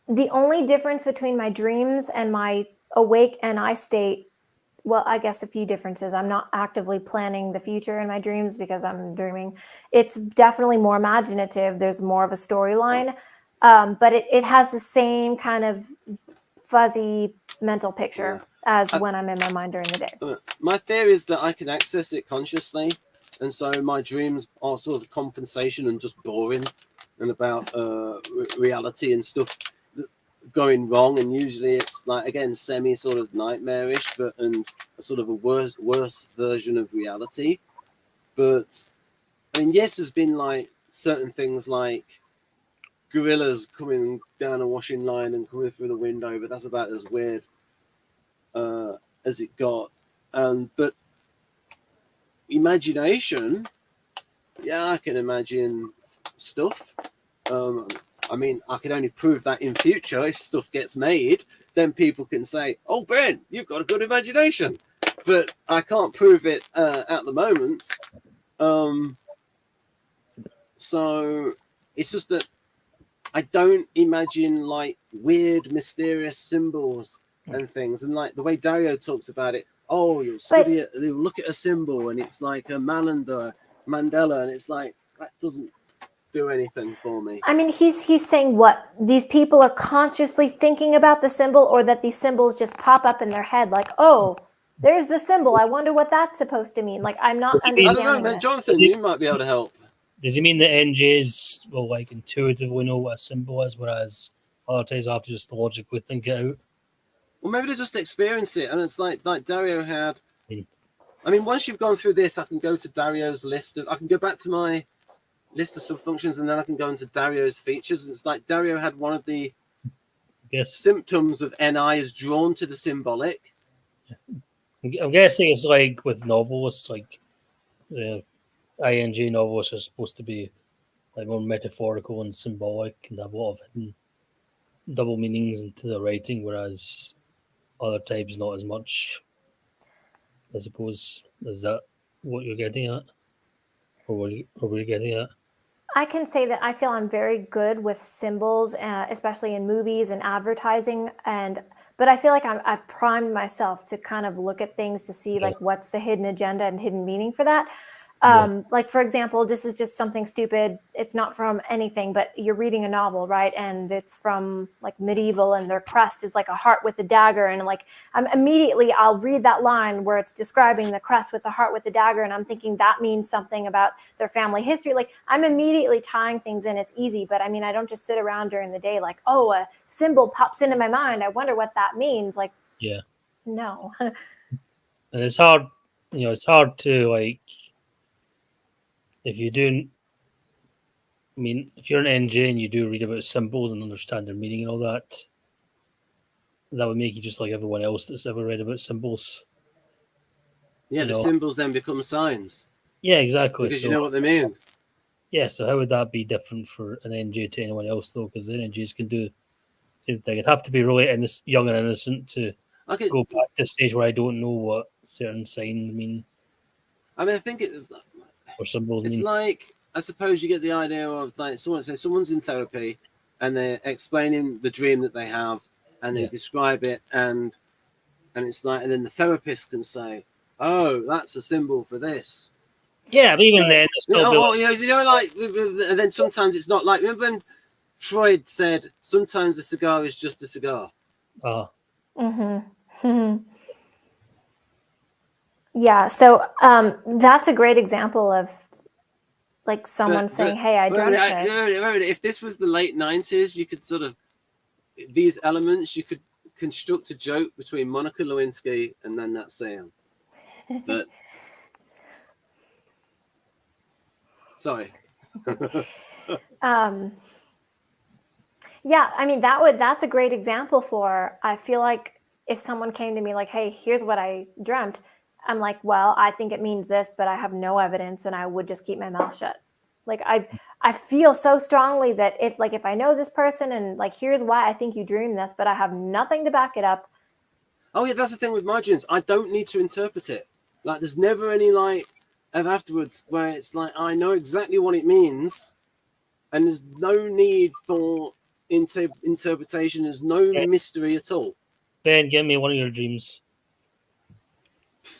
the only difference between my dreams and my awake NI state, well, I guess a few differences. I'm not actively planning the future in my dreams because I'm dreaming. It's definitely more imaginative. There's more of a storyline, but it has the same kind of fuzzy mental picture as when I'm in my mind during the day. My theory is that I can access it consciously, and so my dreams are sort of compensation and just boring and about reality and stuff going wrong, and usually it's like, again, semi sort of nightmarish, but and a sort of a worse version of reality. But I mean, yes, there's been like certain things like gorillas coming down a washing line and coming through the window, but that's about as weird as it got. But imagination, I can imagine stuff. I mean, I can only prove that in future if stuff gets made, then people can say, "Oh, Ben, you've got a good imagination," but I can't prove it at the moment. So it's just that I don't imagine like weird, mysterious symbols and things, and like the way Dario talks about it. Oh, you'll study it, you'll look at a symbol, and it's like a Mandela, and it's like that doesn't do anything for me. I mean, he's saying what these people are consciously thinking about the symbol, or that these symbols just pop up in their head, like, oh, there's the symbol. I wonder what that's supposed to mean. Like, I'm not understanding. I don't know, Jonathan, you might be able to help. Does he mean that NJs will like intuitively know what a symbol is, whereas other times I have to just logically think it out? Well, maybe they just experience it, and it's like Dario had. I mean, once you've gone through this, I can go to Dario's list I can go back to my list of subfunctions, and then I can go into Dario's features. And it's like Dario had one of the symptoms of NI is drawn to the symbolic. I'm guessing it's like with novelists, like ING novelists are supposed to be like more metaphorical and symbolic and have a lot of hidden double meanings into the writing, whereas other types not as much. I suppose, is that what you're getting at, or were you getting at? I can say that I feel I'm very good with symbols, especially in movies and advertising. But I feel like I've primed myself to kind of look at things to see like what's the hidden agenda and hidden meaning for that. Like, for example, this is just something stupid. It's not from anything, but you're reading a novel, right? And it's from like medieval, and their crest is like a heart with a dagger. And like, I'll read that line where it's describing the crest with the heart with the dagger. And I'm thinking that means something about their family history. Like, I'm immediately tying things in. It's easy, but I mean, I don't just sit around during the day like, oh, a symbol pops into my mind. I wonder what that means. Like, no. And it's hard, it's hard to like, if you do, I mean, if you're an NJ and you do read about symbols and understand their meaning and all that, that would make you just like everyone else that's ever read about symbols. Yeah, the symbols then become signs. Yeah, exactly. Because you know what they mean. Yeah, so how would that be different for an NJ to anyone else, though? Because the NJs can do the same thing. It'd have to be really young and innocent to go back to the stage where I don't know what certain signs mean. I mean, I think it's or symbols mean. It's like, I suppose you get the idea of like someone's in therapy and they're explaining the dream that they have and they describe it and it's like, and then the therapist can say, oh, that's a symbol for this. Yeah, but even then, like, and then sometimes it's not like, remember when Freud said sometimes a cigar is just a cigar. Yeah, so that's a great example of like someone saying, hey, I dreamt this. If this was the late 90s, you could sort of, these elements, you could construct a joke between Monica Lewinsky and then that Sam. But sorry. Yeah, I mean, that's a great example for, I feel like if someone came to me like, hey, here's what I dreamt, I'm like, well, I think it means this, but I have no evidence, and I would just keep my mouth shut. Like, I feel so strongly that if I know this person and like, here's why I think you dreamed this, but I have nothing to back it up. Oh yeah, that's the thing with my dreams. I don't need to interpret it. Like, there's never any like afterwards where it's like I know exactly what it means, and there's no need for interpretation. There's no mystery at all. Ben, give me one of your dreams.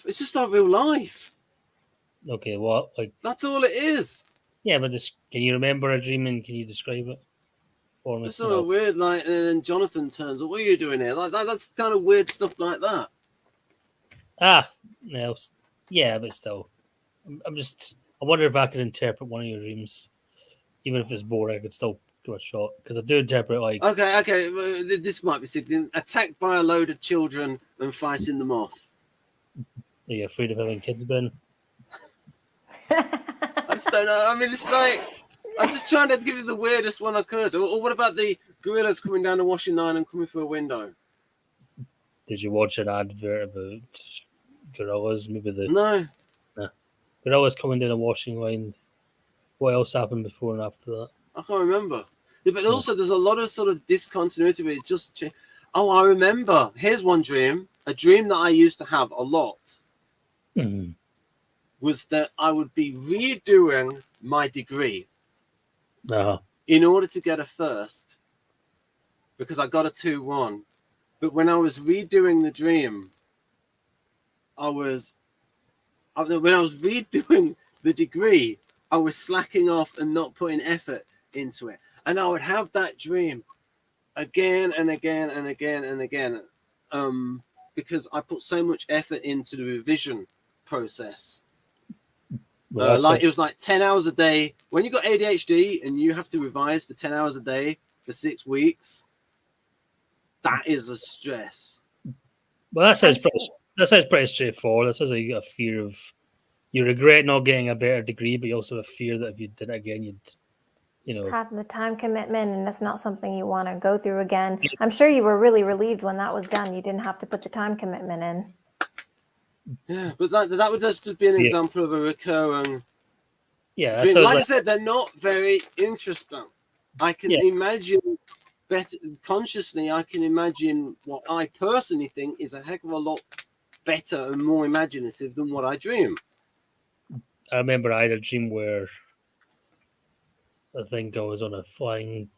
It's just our real life. Okay, what? Like, that's all it is. Yeah, but can you remember a dream and can you describe it? It's sort of weird, like, and then Jonathan turns up. What are you doing here? Like that's kind of weird stuff like that. No, yeah, but still, I wonder if I could interpret one of your dreams, even if it's boring. I could still do a shot because I do interpret like. Okay. This might be something. Attacked by a load of children and fighting them off. Are you afraid of having kids, Ben? I just don't know. I mean, it's like I'm just trying to give you the weirdest one I could. Or what about the gorillas coming down the washing line and coming through a window? Did you watch an advert about gorillas? Maybe No. Gorillas coming down a washing line. What else happened before and after that? I can't remember. Yeah, but also, there's a lot of sort of discontinuity with it. Just I remember. Here's one dream. A dream that I used to have a lot was that I would be redoing my degree in order to get a first because I got a 2-1. But when I was redoing the dream, when I was redoing the degree, I was slacking off and not putting effort into it. And I would have that dream again and again and again and again because I put so much effort into the revision process. It was like 10 hours a day. When you got ADHD and you have to revise for 10 hours a day for 6 weeks, that is a stress. Well, that sounds pretty straightforward. That sounds like you got a fear of, you regret not getting a better degree, but you also have a fear that if you did it again, you'd have the time commitment, and that's not something you want to go through again. I'm sure you were really relieved when that was done. You didn't have to put the time commitment in. Yeah, but that would just be an example of a recurring dream. So like I said, they're not very interesting. I can imagine better consciously. I can imagine what I personally think is a heck of a lot better and more imaginative than what I dream. I remember I had a dream where I think I was on a flying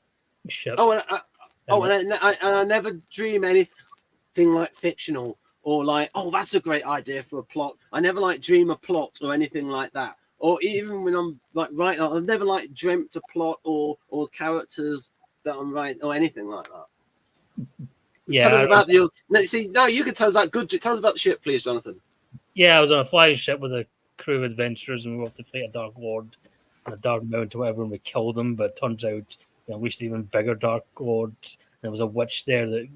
ship. And I never dream anything like fictional or like, oh, that's a great idea for a plot. I never like dream a plot or anything like that. Or even when I'm like writing, I've never like dreamt a plot or characters that I'm writing or anything like that. Yeah, tell us about the. No, you can tell us that. Good. Tell us about the ship, please, Jonathan. Yeah, I was on a flying ship with a crew of adventurers, and we were off to fight a Dark Lord and a Dark Mount or whatever, and we killed him. But it turns out, we reached an even bigger Dark Lord. And there was a witch there that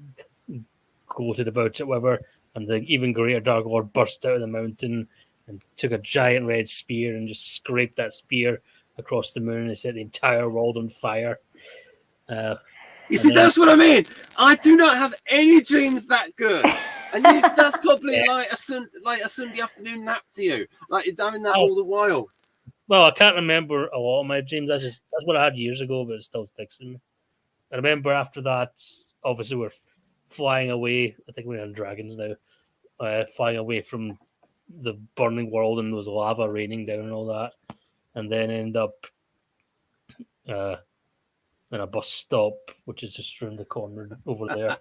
gloated about it, whatever. And the even greater Dark Lord burst out of the mountain and took a giant red spear and just scraped that spear across the moon and set the entire world on fire. You see, that's what I mean. I do not have any dreams that good, and that's probably like a Sunday afternoon nap to you. Like you're having that all the while. Well, I can't remember a lot of my dreams. That's what I had years ago, but it still sticks in me. I remember after that, obviously we're flying away. I think we're on dragons now, flying away from the burning world, and there was lava raining down and all that, and then end up in a bus stop, which is just around the corner over there.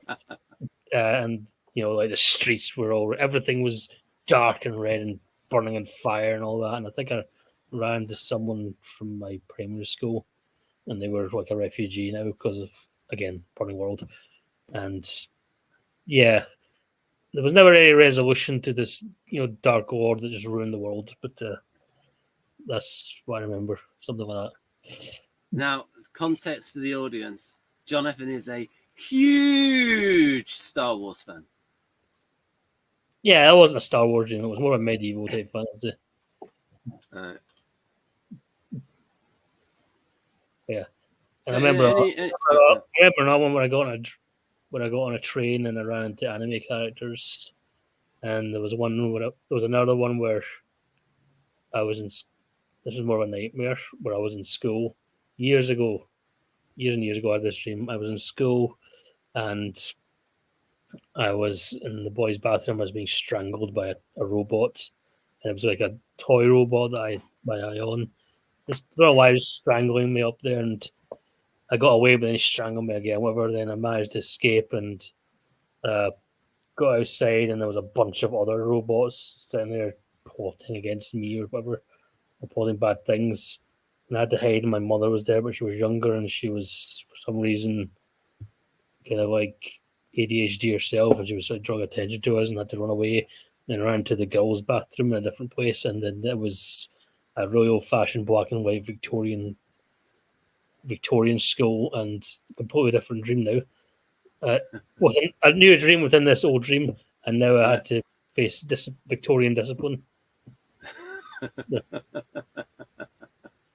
And, like the streets were everything was dark and red and burning on fire and all that. And I think I ran to someone from my primary school, and they were like a refugee now because of, again, burning world. And yeah, there was never any resolution to this, Dark Lord that just ruined the world. But that's what I remember, something like that. Now, context for the audience: Jonathan is a huge Star Wars fan. Yeah, that wasn't a Star Wars dream. It was more a medieval type fantasy. Yeah, and I remember another one when I got on a train and I ran into anime characters, and there was another one where I was in. This was more of a nightmare where I was in school years and years ago. I had this dream. I was in school, and I was in the boys' bathroom. I was being strangled by a robot, and it was like a toy robot that I had my eye on. I don't know why he was strangling me up there, and I got away, but then he strangled me again. Whatever. Then I managed to escape and got outside, and there was a bunch of other robots sitting there plotting against me or whatever, or plotting bad things. And I had to hide. And my mother was there, but she was younger, and she was for some reason kind of like ADHD herself, and she was drawing attention to us and had to run away. And ran to the girls' bathroom in a different place, and then it was a really old-fashioned black and white Victorian school, and completely different dream now. I knew a dream within this old dream, and now I had to face Victorian discipline. So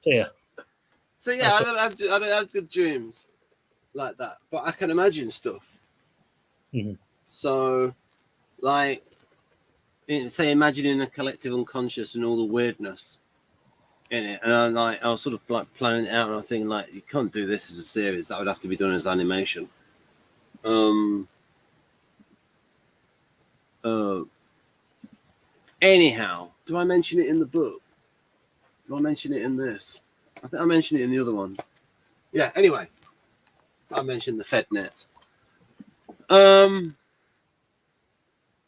yeah. I don't have good dreams like that, but I can imagine stuff. Mm-hmm. So, like, say, imagining the collective unconscious and all the weirdness in it, and I was sort of like planning it out, and I think like you can't do this as a series; that would have to be done as animation. Anyhow, do I mention it in the book? Do I mention it in this? I think I mentioned it in the other one. Yeah. Anyway, I mentioned the FedNet.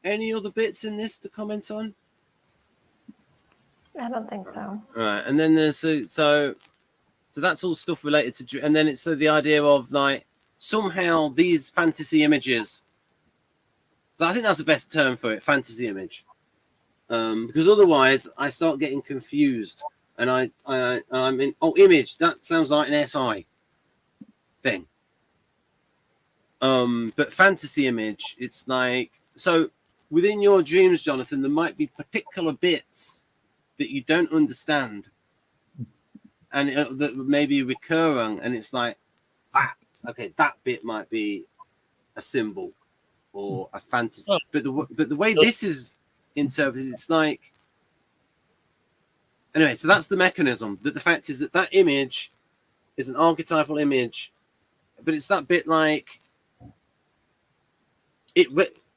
Any other bits in this to comment on? I don't think so. All right, and then there's so that's all stuff related to, and then it's the idea of like somehow these fantasy images. So I think that's the best term for it, fantasy image, because otherwise I start getting confused, and I'm in image. That sounds like an SI thing. But fantasy image, it's like so. Within your dreams, Jonathan, there might be particular bits that you don't understand, and that may be recurring, and it's like that. Okay, that bit might be a symbol or a fantasy, but the way this is interpreted. It's like, anyway, so that's the mechanism. That the fact is that that image is an archetypal image, but it's that bit like it.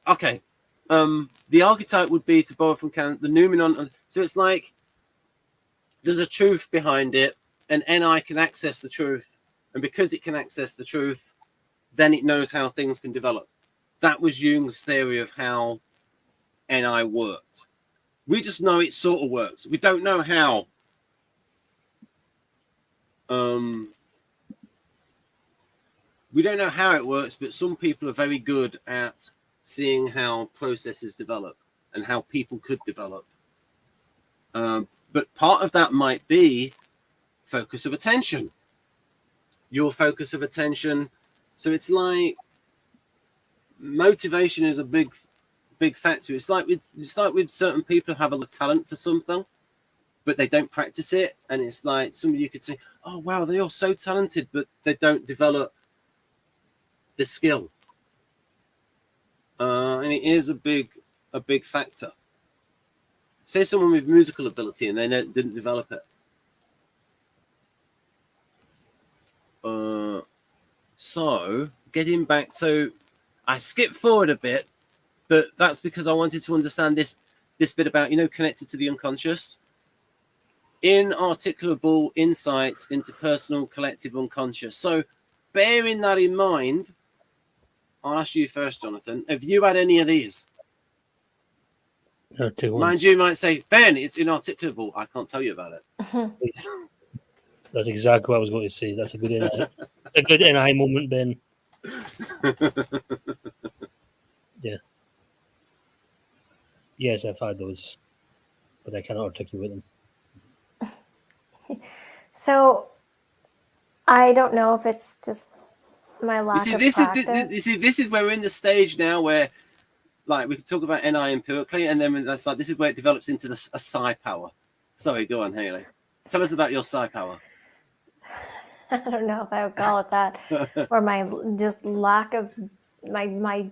Okay, the archetype would be, to borrow from Kant, the noumenon. So it's like there's a truth behind it, and NI can access the truth, and because it can access the truth, then it knows how things can develop. That was Jung's theory of how NI worked. We just know it sort of works. We don't know how. We don't know how it works, but some people are very good at seeing how processes develop and how people could develop. But part of that might be focus of attention. Your focus of attention. So it's like motivation is a big factor. It's like with certain people who have a talent for something, but they don't practice it. And it's like somebody you could say, oh, wow, they're all so talented, but they don't develop the skill. And it is a big factor. Say someone with musical ability and they didn't develop it. So getting back, so I skipped forward a bit, but that's because I wanted to understand this bit about, connected to the unconscious. Inarticulable insights into personal, collective, unconscious. So bearing that in mind, I'll ask you first, Jonathan. Have you had any of these? Mind you, might say, Ben, it's inarticulable. I can't tell you about it. That's exactly what I was going to say. That's a good NI. That's a good NI moment, Ben. Yeah. Yes, I've had those, but I cannot articulate them. So I don't know if it's just my lack of practice. This is where we're in the stage now where, like, we can talk about NI empirically, and then that's like, this is where it develops into a psi power. Sorry, go on, Hailey. Tell us about your psi power. I don't know if I would call it that, or my just lack of my.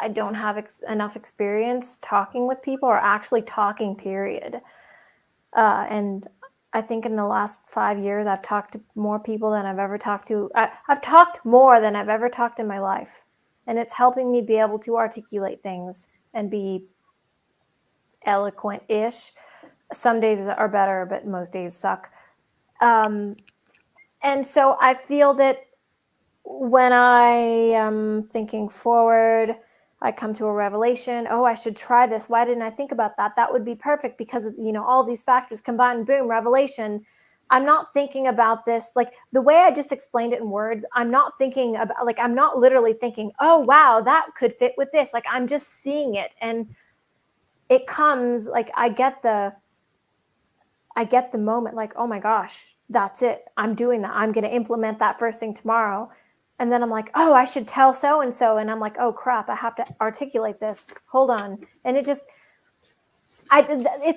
I don't have enough experience talking with people, or actually talking. Period. And I think in the last 5 years, I've talked to more people than I've ever talked to. I've talked more than I've ever talked in my life, and it's helping me be able to articulate things and be eloquent-ish. Some days are better, but most days suck. And so I feel that when I am thinking forward, I come to a revelation. Oh, I should try this. Why didn't I think about that? That would be perfect because, all these factors combined, boom, revelation. I'm not thinking about this. Like the way I just explained it in words, I'm not thinking about, like, I'm not literally thinking, oh, wow, that could fit with this. Like I'm just seeing it. And it comes like, I get the moment like, oh my gosh, that's it. I'm doing that. I'm going to implement that first thing tomorrow. And then I'm like, oh, I should tell so-and-so. And I'm like, oh crap, I have to articulate this. Hold on. And it's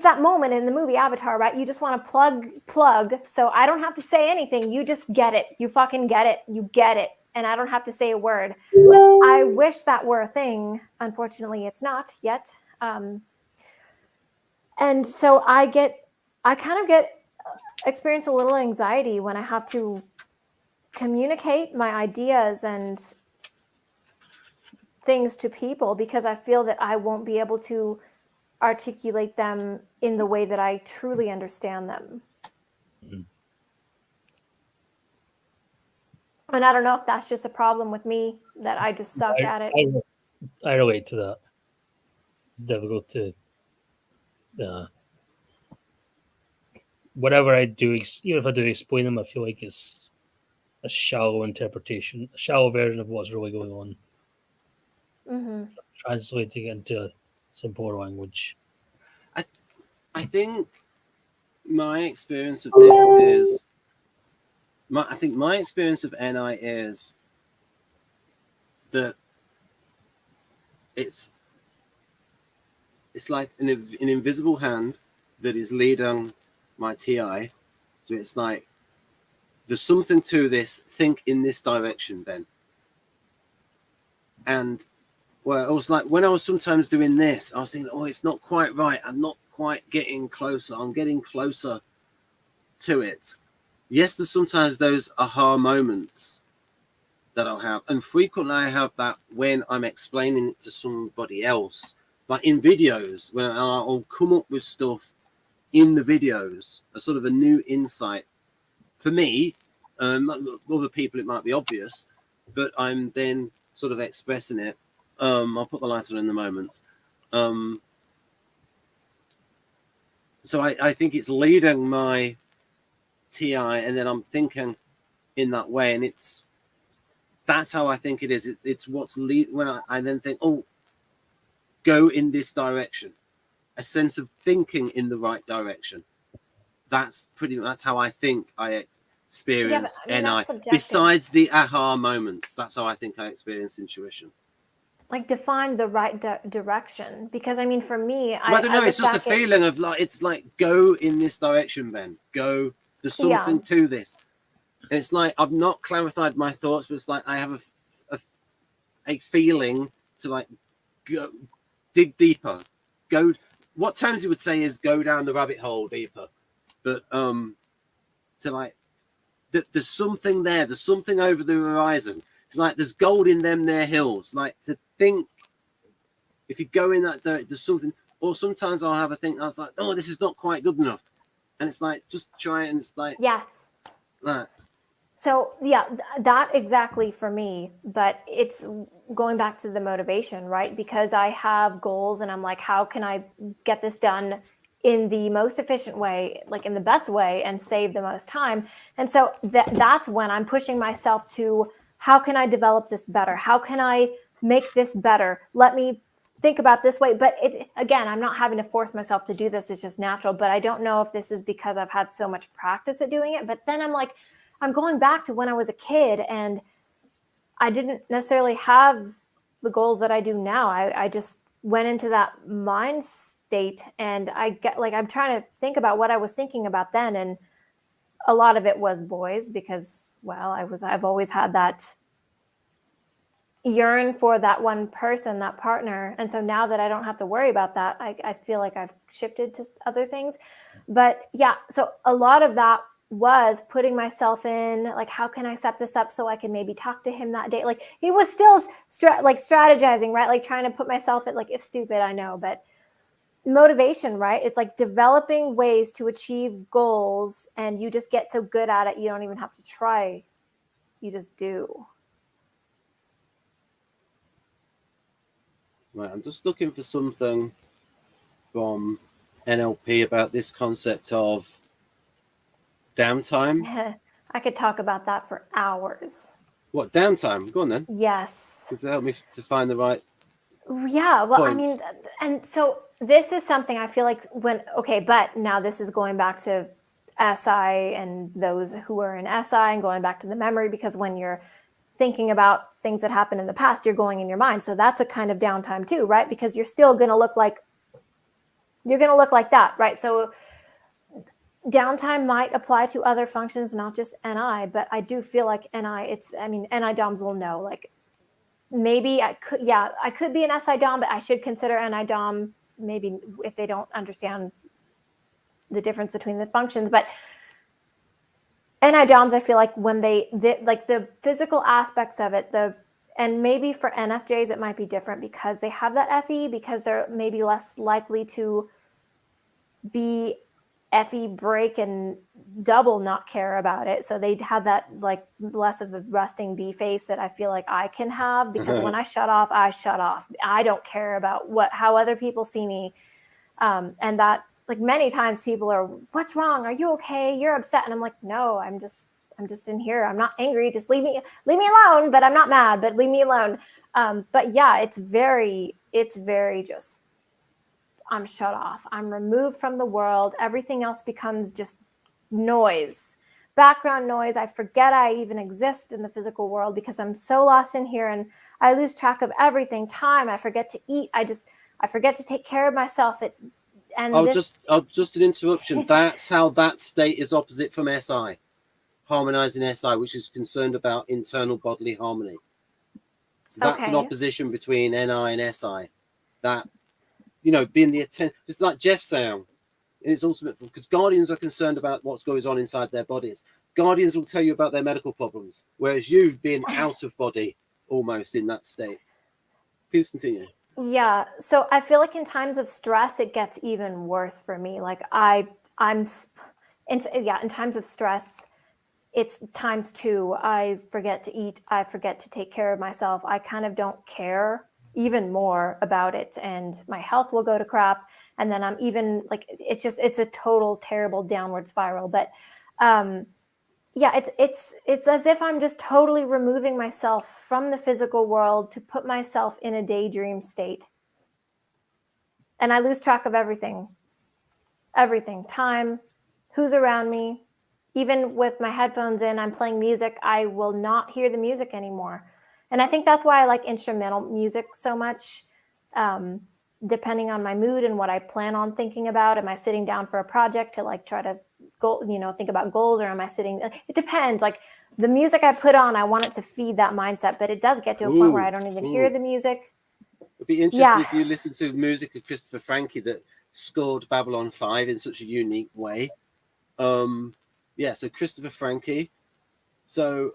that moment in the movie Avatar, right? You just want to plug. So I don't have to say anything. You just get it. You fucking get it. You get it. And I don't have to say a word. I wish that were a thing. Unfortunately, it's not yet. And so I kind of experience a little anxiety when I have to communicate my ideas and things to people because I feel that I won't be able to articulate them in the way that I truly understand them. Mm-hmm. And I don't know if that's just a problem with me, that I just suck at it. I relate to that. It's difficult to... whatever I do, even if I do explain them, I feel like it's a shallow interpretation, a shallow version of what's really going on. Mm-hmm. Translating into simple language. I think my experience of this is, I think my experience of NI is that it's like an invisible hand that is leading my TI. So it's like, there's something to this, think in this direction, Ben. And Well, it was like when I was sometimes doing this, I was thinking, oh, it's not quite right. I'm not quite getting closer. I'm getting closer to it. Yes, there's sometimes those aha moments that I'll have. And frequently I have that when I'm explaining it to somebody else. Like in videos, when I'll come up with stuff in the videos, a sort of a new insight. For me, other people it might be obvious, but I'm then sort of expressing it. I'll put the light on in a moment. So I think it's leading my TI, and then I'm thinking in that way, and that's how I think it is. It's what's when I then think, oh, go in this direction, a sense of thinking in the right direction. That's how I think I experience NI. Besides the aha moments, that's how I think I experience intuition. Like define the right direction, because I mean, for me, I don't know. It's just a feeling of like, it's like, go in this direction, Ben. Go. There's something to this. And it's like, I've not clarified my thoughts, but it's like I have a feeling to like go dig deeper. Go. What Tamsy would say is go down the rabbit hole deeper. But to like, there's something there. There's something over the horizon. It's like there's gold in them there hills. Like to think, if you go in that direction, there's something. Or sometimes I'll have a think. I was like, oh, this is not quite good enough. And it's like, just try it. And it's like, yes. That. So yeah, that exactly for me. But it's going back to the motivation, right? Because I have goals, and I'm like, how can I get this done in the most efficient way, like in the best way, and save the most time? And so that's when I'm pushing myself to, how can I develop this better? How can I make this better? Let me think about this way. But again, I'm not having to force myself to do this. It's just natural. But I don't know if this is because I've had so much practice at doing it. But then I'm like, I'm going back to when I was a kid, and I didn't necessarily have the goals that I do now. I just went into that mind state, and I get like, I'm trying to think about what I was thinking about then. And a lot of it was boys, because, well, I've always had that yearn for that one person, that partner. And so now that I don't have to worry about that, I feel like I've shifted to other things. But yeah, so a lot of that was putting myself in, like, how can I set this up so I can maybe talk to him that day? Like, he was still strategizing, right? Like trying to put myself at, like, it's stupid, I know, but motivation, right? It's like developing ways to achieve goals, and you just get so good at it, you don't even have to try. You just do. Right, I'm just looking for something from NLP about this concept of downtime. I could talk about that for hours. What, downtime? Go on then. Yes. Does it help me to find the right? Yeah, well, point? I mean, and so this is something I feel like but now this is going back to SI and those who are in SI, and going back to the memory, because when you're thinking about things that happened in the past, you're going in your mind. So that's a kind of downtime too, right? Because you're still going to look like that, right? So downtime might apply to other functions, not just NI, but I do feel like NI DOMs will know, like, maybe I could be an SI DOM, but I should consider NI DOM, maybe, if they don't understand the difference between the functions. But NI DOMs, I feel like when they like the physical aspects of it, and maybe for NFJs it might be different because they have that FE, because they're maybe less likely to be FE break and double not care about it. So they'd have that, like, less of a resting B face that I feel like I can have, because when I shut off, I don't care about how other people see me. And that, like, many times people are, what's wrong? Are you okay? You're upset. And I'm like, no, I'm just in here. I'm not angry. Just leave me alone. But I'm not mad, but leave me alone. But yeah, it's very just, I'm shut off. I'm removed from the world. Everything else becomes just noise, background noise. I forget I even exist in the physical world because I'm so lost in here, and I lose track of everything. Time. I forget to eat. I forget to take care of myself. Just an interruption. That's how that state is opposite from SI, harmonizing SI, which is concerned about internal bodily harmony. That's an Okay. opposition between NI and SI. That, being the attention. It's like Jeff saying in its ultimate, because Guardians are concerned about what's going on inside their bodies. Guardians will tell you about their medical problems, whereas you being out of body almost in that state. Please continue. Yeah. So I feel like in times of stress, it gets even worse for me. Like in times of stress, it's times two. I forget to eat. I forget to take care of myself. I kind of don't care even more about it. And my health will go to crap. And then I'm even like, it's a total terrible downward spiral. But yeah, it's as if I'm just totally removing myself from the physical world to put myself in a daydream state. And I lose track of everything, time, who's around me. Even with my headphones in, I'm playing music, I will not hear the music anymore. And I think that's why I like instrumental music so much. Depending on my mood and what I plan on thinking about, am I sitting down for a project to like try to go, think about goals, or am I sitting? It depends. Like the music I put on, I want it to feed that mindset, but it does get to a point where I don't even hear the music. It'd be interesting if you listen to music of Christopher Franke that scored Babylon 5 in such a unique way. So Christopher Franke. So,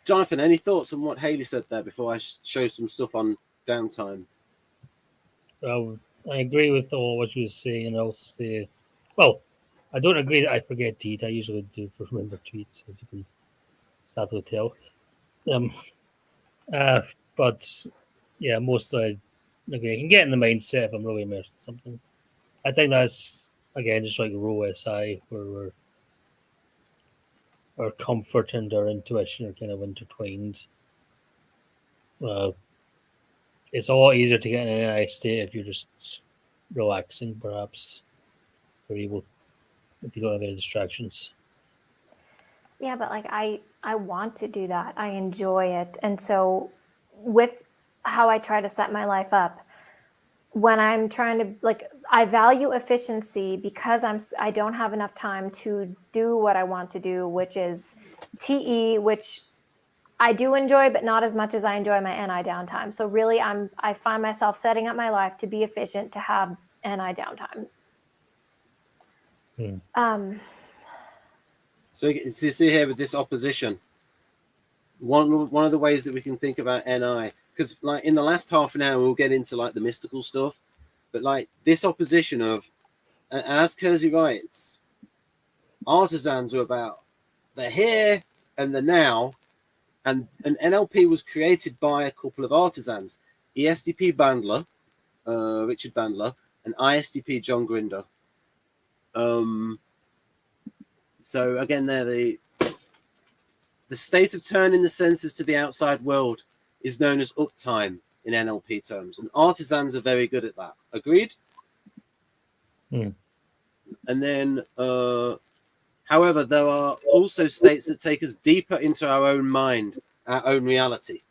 Jonathan, any thoughts on what Hailey said there before I show some stuff on downtime? I agree with all what you were saying, and I'll say, well, I don't agree that I forget to eat. I usually do remember to eat, as you can sadly tell. But yeah, mostly I agree. I can get in the mindset if I'm really immersed in something. I think that's, again, just like raw SI, where our comfort and our intuition are kind of intertwined. It's a lot easier to get in an NI state if you're just relaxing, perhaps, if you don't have any distractions. Yeah, but like I want to do that. I enjoy it. And so with how I try to set my life up, when I'm trying to I value efficiency because I don't have enough time to do what I want to do, which is TE, which I do enjoy, but not as much as I enjoy my NI downtime. So really I find myself setting up my life to be efficient, to have NI downtime. So you see here with this opposition, one of the ways that we can think about NI, because like in the last half an hour we'll get into like the mystical stuff, but like this opposition of, as Kersey writes, artisans are about the here and the now, and an NLP was created by a couple of artisans, ESTP Bandler, Richard Bandler, and ISTP John Grinder. So again, there the state of turning the senses to the outside world is known as uptime in NLP terms, and artisans are very good at that. Agreed? And then, however, there are also states that take us deeper into our own mind, our own reality.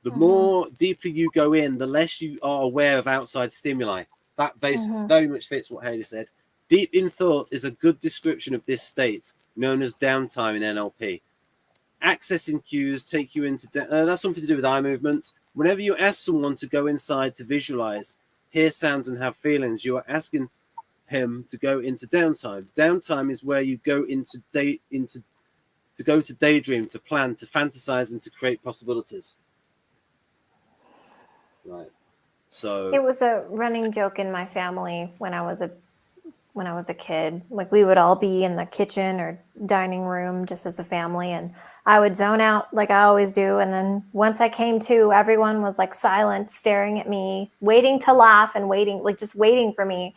The more deeply you go in, the less you are aware of outside stimuli. That very much fits what Hailey said. Deep in thought is a good description of this state, known as downtime in NLP. Accessing cues take you into... that's something to do with eye movements. Whenever you ask someone to go inside to visualize, hear sounds and have feelings, you are asking him to go into downtime. Downtime is where you go to daydream, to plan, to fantasize, and to create possibilities. Right. So it was a running joke in my family when I was a kid. Like we would all be in the kitchen or dining room just as a family, and I would zone out like I always do. And then once I came to, everyone was like silent, staring at me, waiting to laugh and just waiting for me.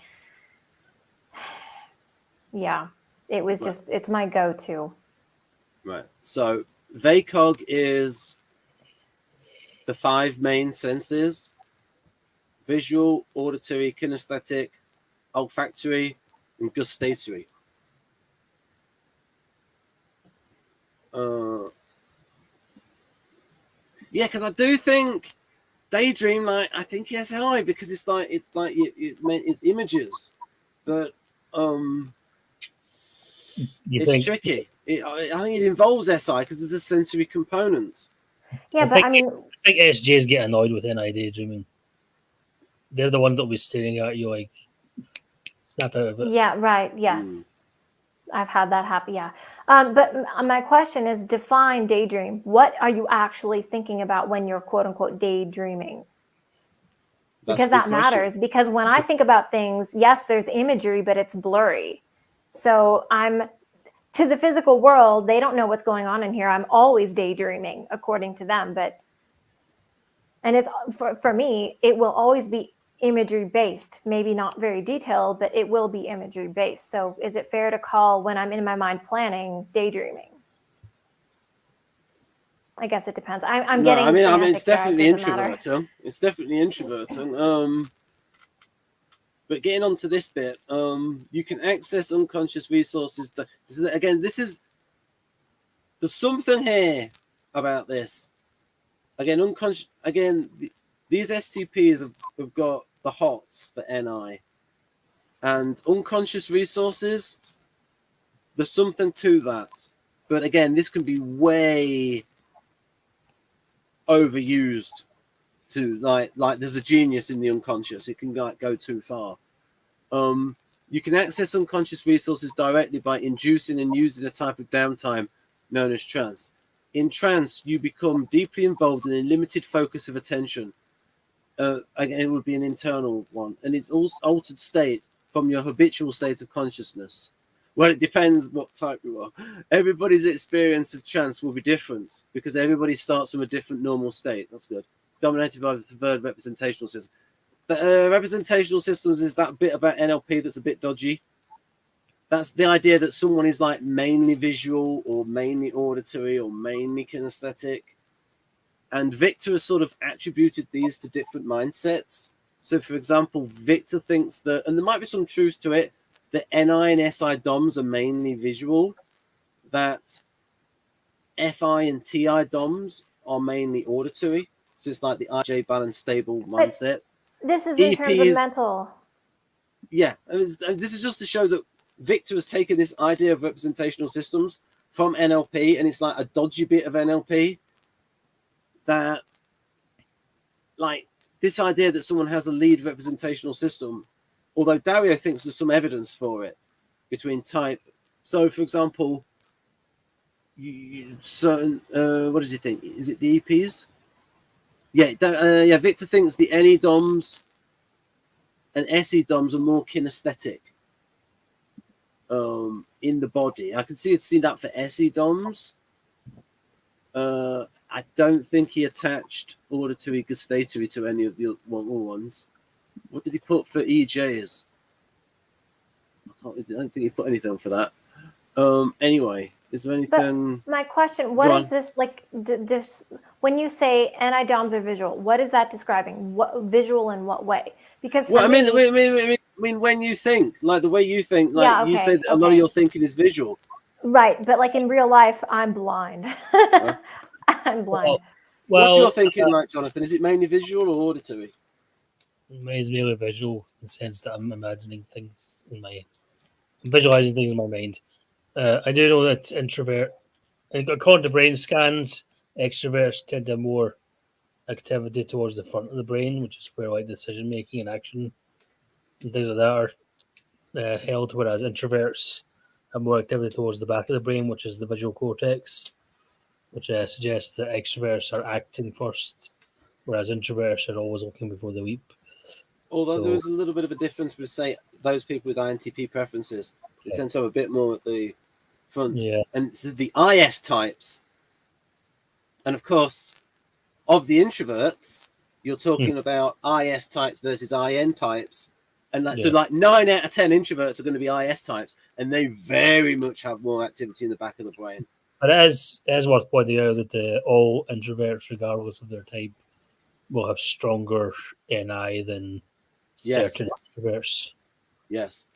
Yeah, it was just, it's my go-to. Right. So VACOG is the 5 main senses: visual, auditory, kinesthetic, olfactory, and gustatory. Yeah, because I do think daydream, like I think it's high because it's images, but it's tricky. I think it involves SI because there's a sensory component. Yeah, but I mean, I think SJs get annoyed with NI daydreaming. They're the ones that'll be staring at you like, snap out of it. yeah, right. Yes. I've had that happen. Yeah. But my question is, define daydream. What are you actually thinking about when you're quote unquote daydreaming? Because that matters. Because when I think about things, yes, there's imagery, but it's blurry. So to the physical world, they don't know what's going on in here. I'm always daydreaming according to them. And it's for me, it will always be imagery based, maybe not very detailed, but it will be imagery based. So is it fair to call when I'm in my mind planning daydreaming? I guess it depends. I'm getting. I mean, it's there. definitely It doesn't matter. introverting. It's definitely introverting. But getting on to this bit, you can access unconscious resources. There's something here about this. Again, unconscious. Again, these STPs have got the HOTS for NI, and unconscious resources. There's something to that, but again, this can be way overused. To like there's a genius in the unconscious. It can go too far. You can access unconscious resources directly by inducing and using a type of downtime known as trance. In trance, you become deeply involved in a limited focus of attention. Again, it would be an internal one, and it's also altered state from your habitual state of consciousness. Well, it depends what type you are. Everybody's experience of trance will be different because everybody starts from a different normal state. That's good. Dominated by the third representational system. The representational systems is that bit about NLP that's a bit dodgy. That's the idea that someone is like mainly visual or mainly auditory or mainly kinesthetic. And Victor has sort of attributed these to different mindsets. So, for example, Victor thinks that, and there might be some truth to it, that NI and SI DOMs are mainly visual, that FI and TI DOMs are mainly auditory. So it's like the IJ balanced stable mindset. But this is in terms of mental. Yeah, this is just to show that Victor has taken this idea of representational systems from NLP, and it's like a dodgy bit of NLP. That, like, this idea that someone has a lead representational system, although Dario thinks there's some evidence for it between type. So, for example, what does he think? Is it the EPs? Yeah, Victor thinks the NE DOMs and SE DOMs are more kinesthetic in the body. I can see that for SE DOMs. I don't think he attached auditory gustatory to any of the ones. What did he put for EJs? I don't think he put anything for that. Anyway, is there anything? But my question: what is this like? When you say NI-DOMs are visual, what is that describing? What visual in what way? Because I mean, when you think, like the way you think, like you say, that a lot of your thinking is visual. Right, but like in real life, I'm blind. I'm blind. What's your thinking like, Jonathan? Is it mainly visual or auditory? Mine's mainly visual in the sense that I'm imagining things I'm visualizing things in my mind. I do know that introvert, and according to brain scans, extroverts tend to have more activity towards the front of the brain, which is where like decision making and action and things like that are held, whereas introverts have more activity towards the back of the brain, which is the visual cortex, which suggests that extroverts are acting first, whereas introverts are always looking before they weep. Although there is a little bit of a difference with, say, those people with INTP preferences. They tend to have a bit more at the front. Yeah. And the IS types, and of course, of the introverts, you're talking about IS types versus IN types. And so like 9 out of 10 introverts are going to be IS types, and they very much have more activity in the back of the brain. But it is worth pointing out that all introverts, regardless of their type, will have stronger NI than certain extroverts. Yes.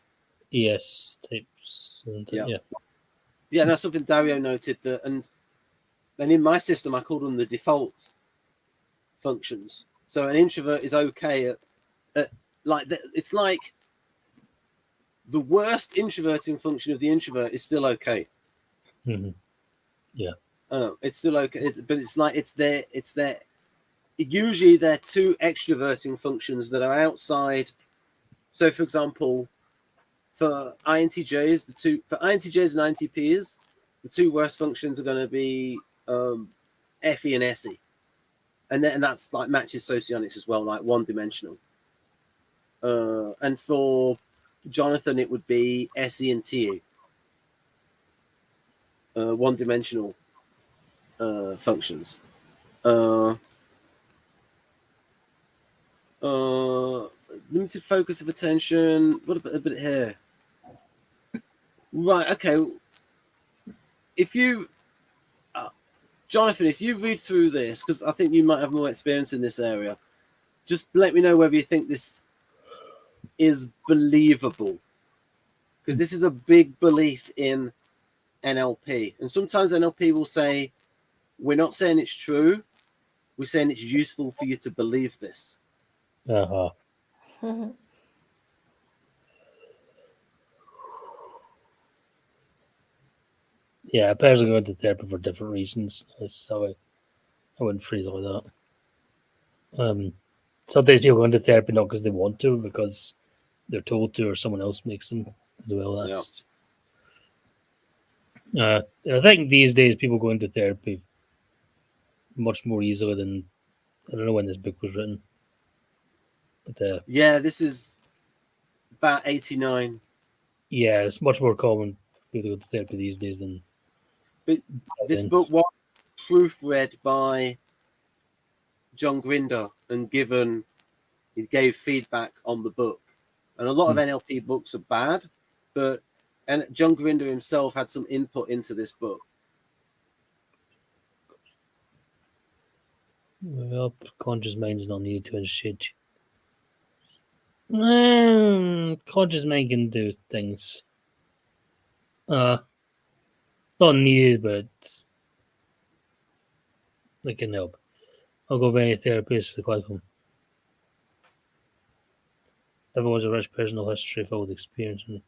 ES types. Yeah, that's something Dario noted. And in my system, I call them the default functions. So an introvert is okay at like it's like the worst introverting function of the introvert is still okay. Mm-hmm. Yeah. It's still okay, but it's like it's their. Usually, they're two extroverting functions that are outside. So, for example, for INTJs, for INTJs and INTPs, the two worst functions are going to be FE and SE, and that's like matches socionics as well, like one-dimensional. And for Jonathan, it would be SE and TE, one-dimensional functions. Limited focus of attention. What about a bit here? Right. Okay. If you, Jonathan, if you read through this, because I think you might have more experience in this area, just let me know whether you think this is believable, because this is a big belief in NLP, and sometimes NLP will say, "We're not saying it's true. We're saying it's useful for you to believe this." Uh-huh. Yeah, I personally go to therapy for different reasons. So I wouldn't freeze all that. Sometimes people go into therapy not because they want to, because they're told to, or someone else makes them as well. That's I think these days people go into therapy much more easily than, I don't know when this book was written, but yeah, this is about 89. yeah, it's much more common for people to go to therapy these days than. But this book was proofread by John Grinder and he gave feedback on the book. And a lot of NLP books are bad, and John Grinder himself had some input into this book. Well, conscious mind is not needed to initiate. Conscious mind can do things. Not needed, but they can help. I'll go with any therapist for the quantum. Everyone's a rich personal history filled with experience and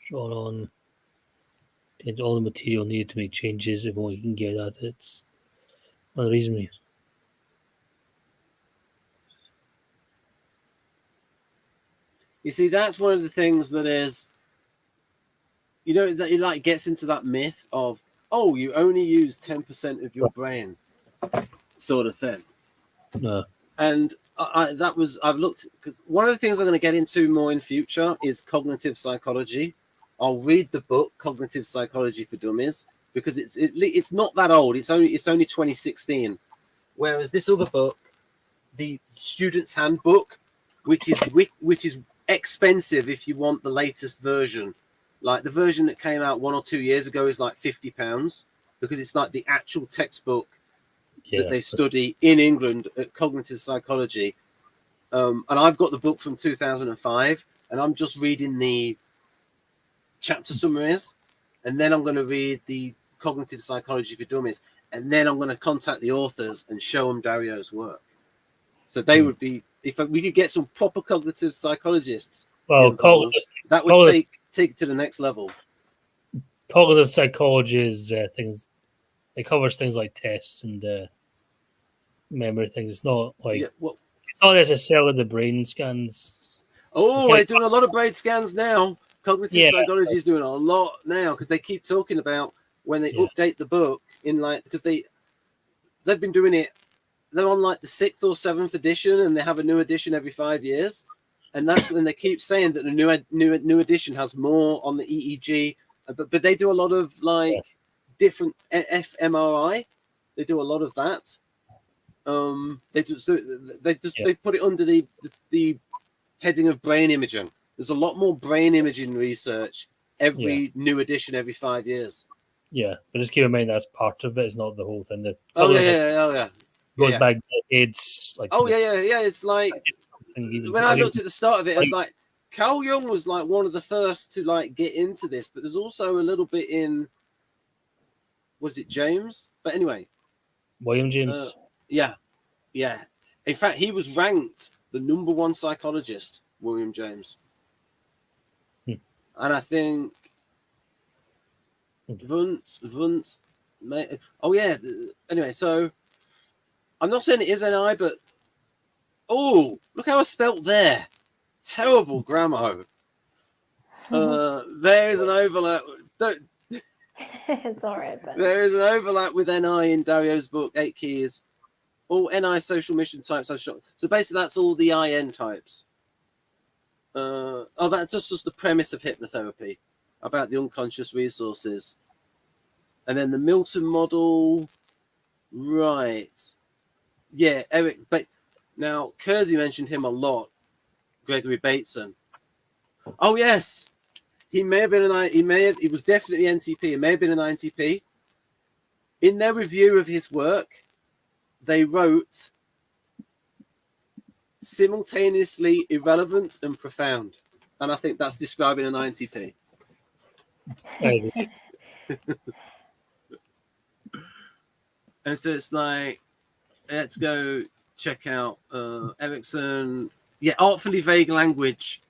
drawn on. Contains all the material needed to make changes if only you can get at it. It's one of the reasons. You see, that's one of the things that is, that it like gets into that myth of, oh, you only use 10% of your brain, sort of thing. No. And I've looked, because one of the things I'm going to get into more in future is cognitive psychology. I'll read the book Cognitive Psychology for Dummies, because it's not that old. It's only 2016. Whereas this other book, the Student's Handbook, which is expensive if you want the latest version. Like the version that came out 1 or 2 years ago is like £50, because it's like the actual textbook that they study in England at cognitive psychology. And I've got the book from 2005, and I'm just reading the chapter summaries, and then I'm going to read the Cognitive Psychology for Dummies, and then I'm going to contact the authors and show them Dario's work. So they would be, if we could get some proper cognitive psychologists involved, that would take it to the next level. Cognitive psychology is things. It covers things like tests and memory things. It's not like it's not necessarily the brain scans. Oh, they're doing a lot of brain scans now. Cognitive psychology is doing a lot now, because they keep talking about when they update the book because they've been doing it. They're on like the 6th or 7th edition, and they have a new edition every 5 years, and that's when they keep saying that the new edition has more on the EEG, but they do a lot of different fMRI. They do a lot of that. They put it under the heading of brain imaging. There's a lot more brain imaging research every new edition every 5 years. Yeah, but just keep in mind that's part of it. It's not the whole thing. Goes back decades. It's like when I looked at the start of it, I was like, Carl Jung was like one of the first to like get into this, but there's also a little bit in, was it James? But anyway, William James. Yeah. In fact, he was ranked the #1 psychologist, William James. And I think Wundt, Oh yeah. Anyway, so I'm not saying it is NI, but oh, look how I spelt there. Terrible grammar. There's an overlap. It's all right, but There is an overlap with NI in Dario's book, 8 Keys. All NI social mission types. So basically, that's all the IN types. That's just the premise of hypnotherapy about the unconscious resources. And then the Milton model, right? Yeah, Eric. But now Kersey mentioned him a lot. Gregory Bateson. Oh yes, he may have been an. He was definitely NTP. He may have been an INTP. In their review of his work, they wrote simultaneously irrelevant and profound, and I think that's describing an INTP. And so it's like, let's go check out Erickson. Yeah, artfully vague language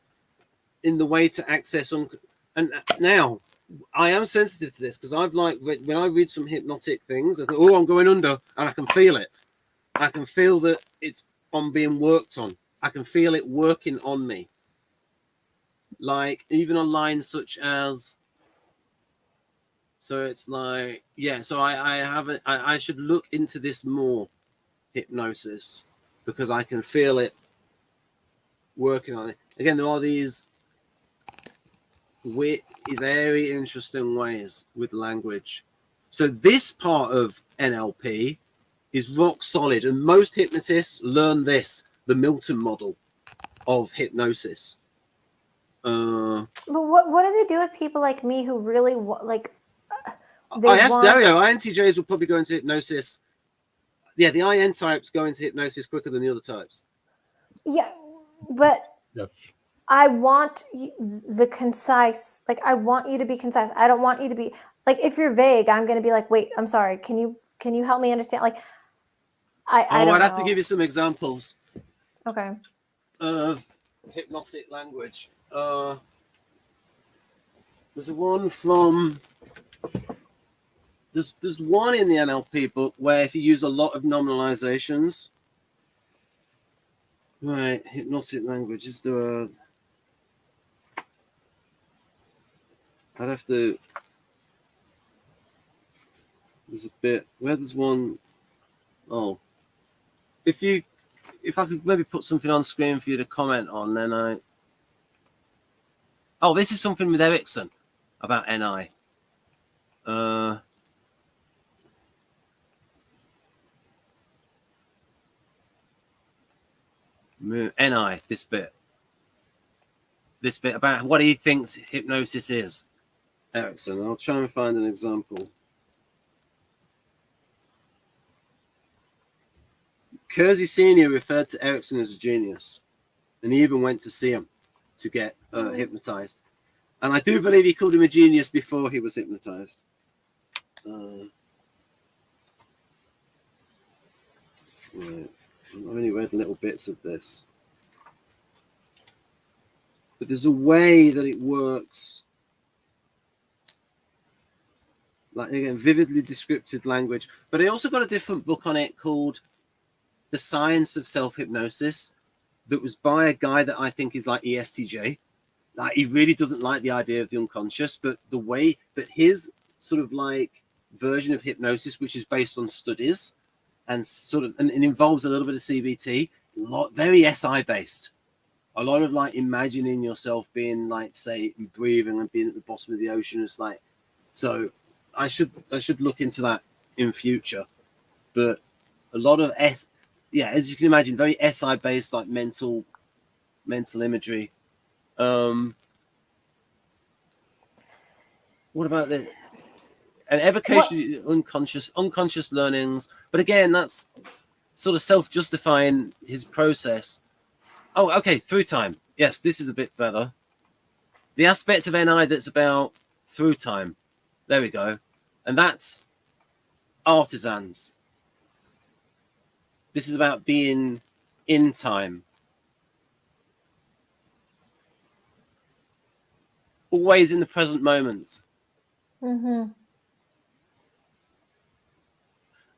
in the way to access and now I am sensitive to this because I've when I read some hypnotic things, I go, oh, I'm going under, and I can feel it. I can feel that it's on being worked on. I can feel it working on me. Like even on lines such as, so it's like, yeah, so I should look into this more, hypnosis, because I can feel it working on it. Again, there are these very interesting ways with language. So this part of NLP is rock solid, and most hypnotists learn this, the Milton model of hypnosis. But what do they do with people like me who really like? I asked Dario. INTJs will probably go into hypnosis. Yeah, the IN types go into hypnosis quicker than the other types. Yeah, but I want the concise. Like, I want you to be concise. I don't want you to be like, if you're vague, I'm going to be like, wait, I'm sorry. Can you help me understand? Like, I'd have to give you some examples. Okay. Of hypnotic language. There's one from. There's one in the NLP book where if you use a lot of nominalizations. Right, hypnotic language. Just do a. I'd have to. There's a bit where there's one. Oh, if I could maybe put something on screen for you to comment on, then I. Oh, this is something with Erickson about NI. NI, this bit about what he thinks hypnosis is. Erickson, I'll try and find an example. Kersey Sr. referred to Erickson as a genius, and he even went to see him to get hypnotized. And I do believe he called him a genius before he was hypnotized. Right. I've only read little bits of this. But there's a way that it works. Like, again, vividly descriptive language. But I also got a different book on it called The Science of Self-Hypnosis that was by a guy that I think is like ESTJ. Like, he really doesn't like the idea of the unconscious, but the way that his sort of like version of hypnosis, which is based on studies and sort of, and it involves a little bit of CBT, very SI based. A lot of like imagining yourself being like, say, breathing and being at the bottom of the ocean. It's like, so I should look into that in future. But a lot of as you can imagine, very SI based, like mental imagery. What about the and evocation, unconscious learnings? But again, that's sort of self-justifying his process. Oh, okay, through time. Yes, this is a bit better. The aspect of NI that's about through time. There we go. And that's artisans. This is about being in time. Always in the present moment. Mm-hmm.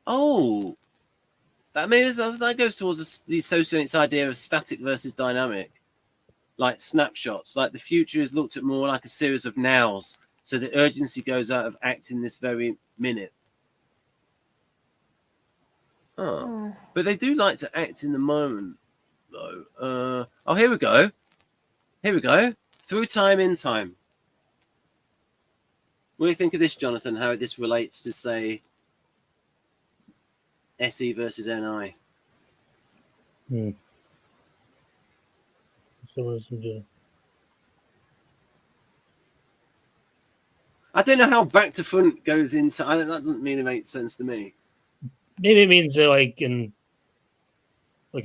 Oh, that means that goes towards the associates idea of static versus dynamic, like snapshots. Like the future is looked at more like a series of nows, so the urgency goes out of acting this very minute. Oh, but they do like to act in the moment, though. Oh, here we go. Here we go. Through time, in time. What do you think of this, Jonathan? How this relates to, say, SE versus NI? I don't know how back to front goes into. That doesn't really make sense to me. Maybe it means that, like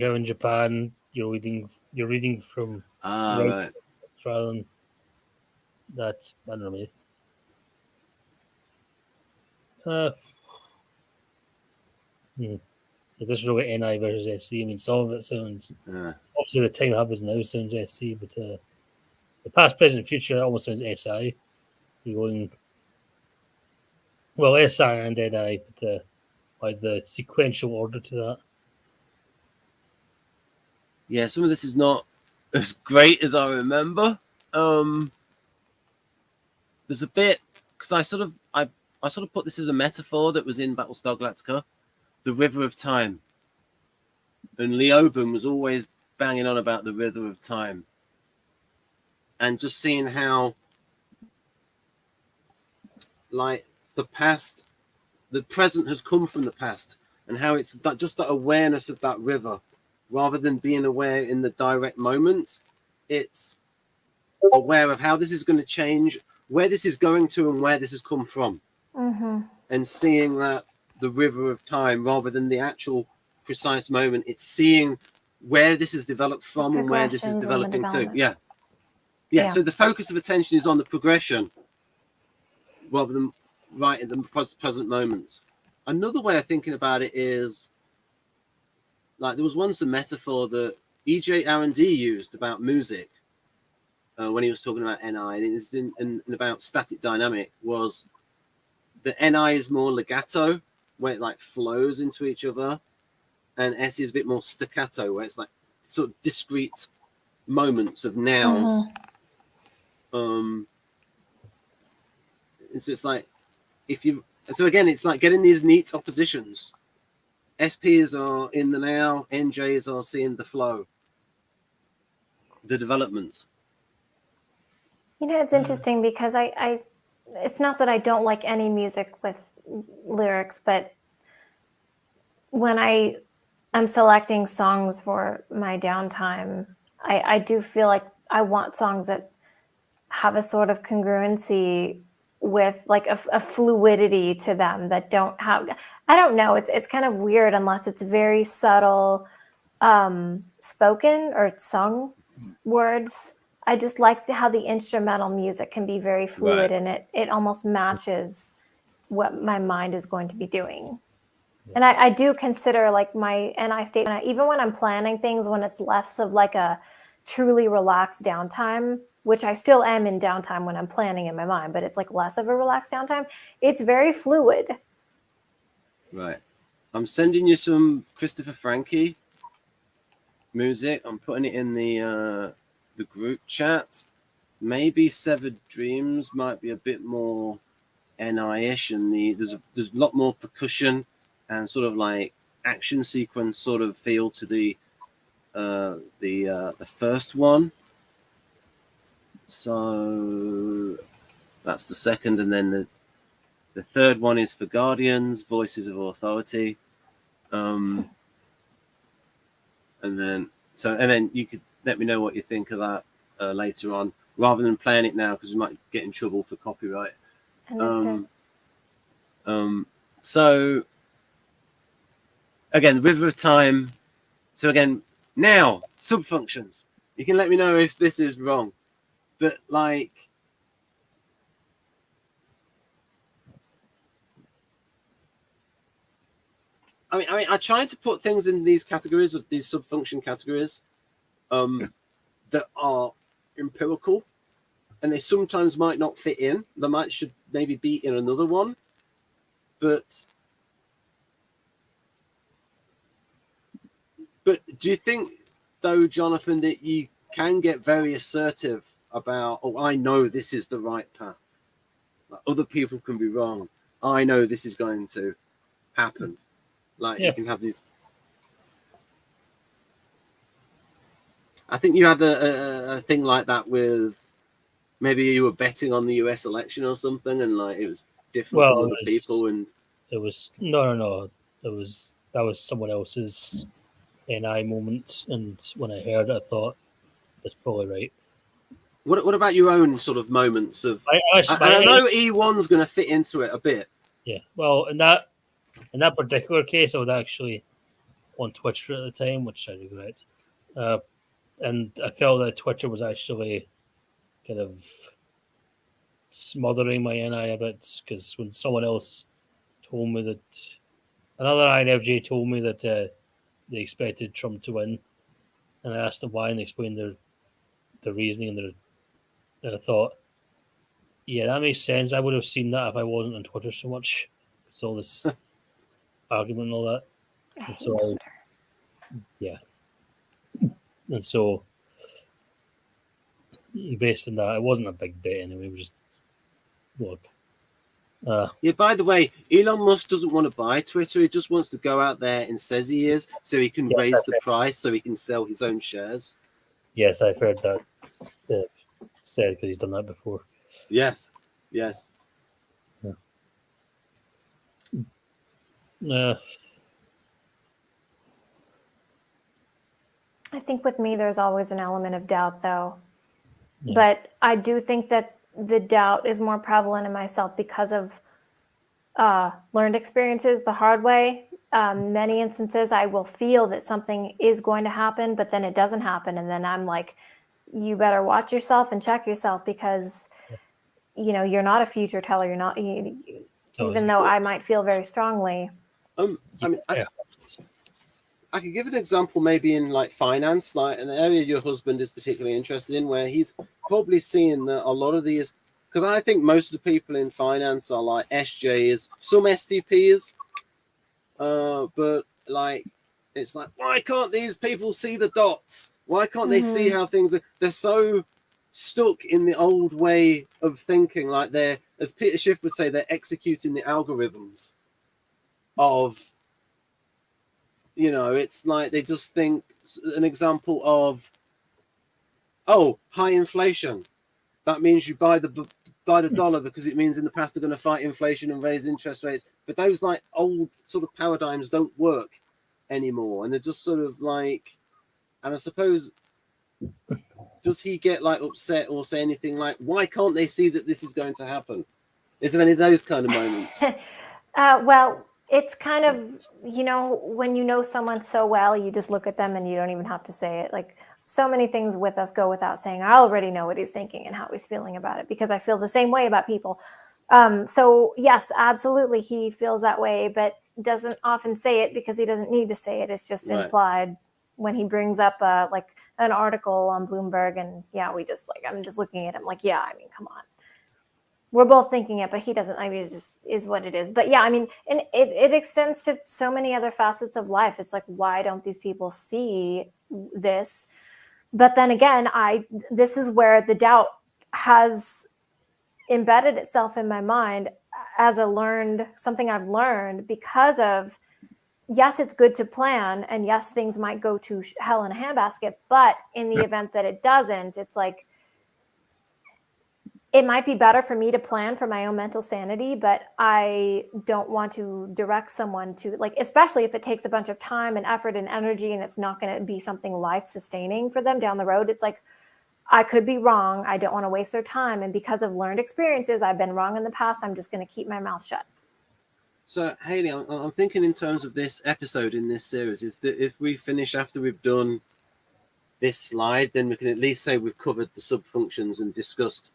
how in Japan, you're reading from right. rather than that's, I don't know. Maybe. Is this really NI versus SC? I mean, some of it sounds obviously the time happens now sounds SC, but the past, present, future it almost sounds SI. You're going SI and NI, but like the sequential order to that. Yeah, some of this is not as great as I remember. There's a bit because I sort of put this as a metaphor that was in Battlestar Galactica, the River of Time, and Leoben was always banging on about the River of Time, and just seeing how, like, the past, the present has come from the past, and how it's just that awareness of that river. Rather than being aware in the direct moment, it's aware of how this is going to change, where this is going to, and where this has come from. And seeing that the river of time, rather than the actual precise moment, it's seeing where this is developed from and where this is developing to. Yeah. So the focus of attention is on the progression rather than right at the present moment. Another way of thinking about it is, like, there was once a metaphor that E.J. R&D used about music when he was talking about NI, and about static dynamic, was that NI is more legato, where it like flows into each other, and SE is a bit more staccato, where it's like sort of discrete moments of nows. And so it's like, it's like getting these neat oppositions. SPs are in the now, NJs are seeing the flow, the development. It's interesting because I it's not that I don't like any music with lyrics, but when I am selecting songs for my downtime, I do feel like I want songs that have a sort of congruency with like a fluidity to them that don't have, I don't know, it's kind of weird unless it's very subtle spoken or sung words. I just like how the instrumental music can be very fluid, and it almost matches what my mind is going to be doing. And I do consider like my NI state, even when I'm planning things, when it's less of like a truly relaxed downtime, which I still am in downtime when I'm planning in my mind, but it's like less of a relaxed downtime. It's very fluid. Right. I'm sending you some Christopher Franke music. I'm putting it in the group chat. Maybe Severed Dreams might be a bit more NI-ish, and there's a lot more percussion and sort of like action sequence sort of feel to the first one. So that's the second, and then the third one is for Guardians, Voices of Authority. And then you could let me know what you think of that later on, rather than playing it now, because we might get in trouble for copyright. So again, the River of Time. So again, now subfunctions. You can let me know if this is wrong, but like, I mean, I tried to put things in these categories, of these subfunction categories, that are empirical, and they sometimes might not fit in. Should maybe be in another one, but But do you think, though, Jonathan, that you can get very assertive about, oh, I know this is the right path. Like, other people can be wrong. I know this is going to happen. Like, you can have these. I think you had a thing like that with, maybe you were betting on the US election or something, and like it was different from other people. And it was no. That was someone else's NI moment, and when I heard it, I thought that's probably right. What about your own sort of moments of? I know E1's going to fit into it a bit. Yeah, well, in that particular case, I was actually on Twitter at the time, which I regret, and I felt that Twitter was actually kind of smothering my NI a bit, because when someone else told me that another INFJ told me that they expected Trump to win, and I asked them why, and they explained their reasoning, and I thought, yeah, that makes sense. I would have seen that if I wasn't on Twitter so much. It's all this argument and all that. And so, and so based on that, it wasn't a big bet anyway. It was just, look. Yeah, by the way, Elon Musk doesn't want to buy Twitter. He just wants to go out there and says he is, so he can raise the price, so he can sell his own shares. Yes, I've heard that said, because he's done that before. Yes. Yeah. I think with me, there's always an element of doubt, though. Yeah. But I do think that the doubt is more prevalent in myself because of learned experiences the hard way. Many instances, I will feel that something is going to happen, but then it doesn't happen. And then I'm like, you better watch yourself and check yourself, because, you know, you're not a future teller. You're not, even though I might feel very strongly. I could give an example maybe in like finance, like an area your husband is particularly interested in, where he's probably seeing that a lot of these, because I think most of the people in finance are like SJs, some STPs, but like, it's like, why can't these people see the dots? Why can't they see how things are? They're so stuck in the old way of thinking, like they're, as Peter Schiff would say, they're executing the algorithms of, you know, it's like they just think, an example of, oh, high inflation. That means you buy the dollar because it means in the past they're going to fight inflation and raise interest rates. But those like old sort of paradigms don't work anymore. And they're just sort of like, and I suppose, does he get like upset or say anything like, why can't they see that this is going to happen? Is there any of those kind of moments? Well, it's kind of, you know, when you know someone so well, you just look at them and you don't even have to say it. Like, so many things with us go without saying. I already know what he's thinking and how he's feeling about it, because I feel the same way about people. So yes, absolutely, he feels that way, but doesn't often say it because he doesn't need to say it. It's just implied when he brings up like an article on Bloomberg, and we just like, I'm just looking at him like, yeah, I mean, come on. We're both thinking it, but he doesn't. I mean, it just is what it is. But yeah, I mean, and it extends to so many other facets of life. It's like, why don't these people see this? But then again, this is where the doubt has embedded itself in my mind as something I've learned because of, yes, it's good to plan, and yes, things might go to hell in a handbasket, but in the event that it doesn't, it's like, it might be better for me to plan for my own mental sanity, but I don't want to direct someone to, like, especially if it takes a bunch of time and effort and energy and it's not going to be something life-sustaining for them down the road. It's like, I could be wrong. I don't want to waste their time. And because of learned experiences, I've been wrong in the past. I'm just going to keep my mouth shut. So, Hailey, I'm thinking in terms of this episode in this series, is that if we finish after we've done this slide, then we can at least say we've covered the subfunctions and discussed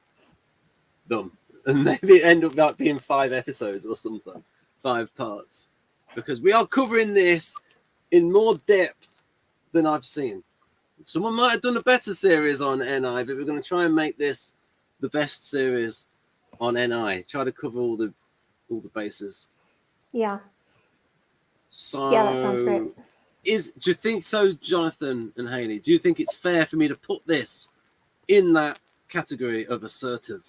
them, and maybe end up like being 5 episodes or something, 5 parts, because we are covering this in more depth than I've seen. Someone might have done a better series on NI, but we're going to try and make this the best series on NI. Try to cover all the bases. Yeah. So yeah, that sounds great. Do you think so, Jonathan and Hailey? Do you think it's fair for me to put this in that category of assertive?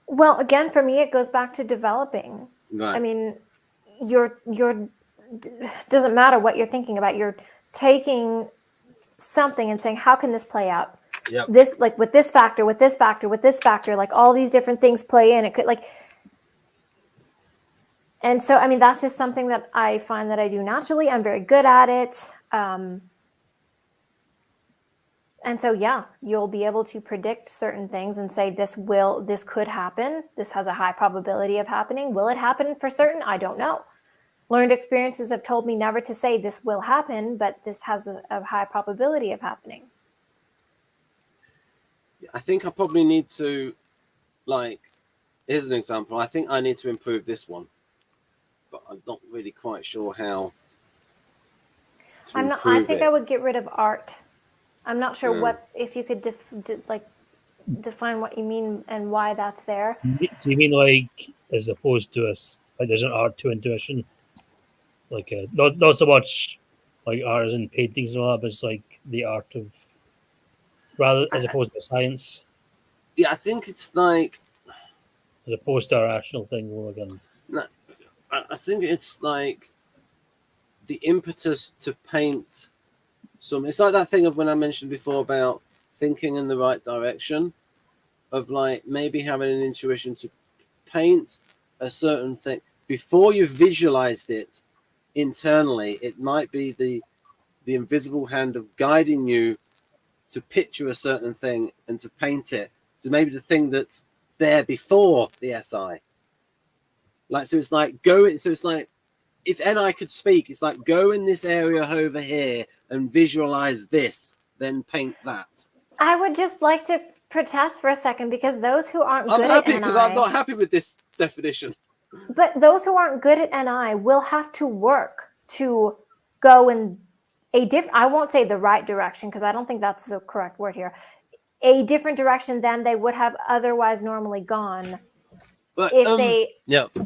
Well, again, for me, it goes back to developing. Right. I mean, you're doesn't matter what you're thinking about. You're taking something and saying, how can this play out? Yep. This, like, with this factor, with this factor, with this factor, like all these different things play in. It could, like, and so, I mean, that's just something that I find that I do naturally. I'm very good at it. And so, yeah, you'll be able to predict certain things and say, this could happen. This has a high probability of happening. Will it happen for certain? I don't know. Learned experiences have told me never to say this will happen, but this has a high probability of happening. I think I probably need to, like, here's an example. I think I need to improve this one, but I'm not really quite sure how to I think it. I would get rid of art. I'm not sure what, if you could define what you mean and why that's there. Do you mean like as opposed to like there's an art to intuition? Like not so much like art as in paintings and all that, but it's like the art of rather as opposed to science. Yeah, I think it's like as opposed to a rational thing. Well, again, no, I think it's like the impetus to paint some. It's like that thing of when I mentioned before about thinking in the right direction, of like maybe having an intuition to paint a certain thing before you visualized it internally. It might be the invisible hand of guiding you to picture a certain thing and to paint it. So maybe the thing that's there before the SI. Like, so it's like so it's like if NI could speak, it's like go in this area over here and visualize this, then paint that. I would just like to protest for a second, because those who aren't good at NI, because I'm not happy with this definition. But those who aren't good at NI will have to work to go in a different, I won't say the right direction, because I don't think that's the correct word here, a different direction than they would have otherwise normally gone. But, if they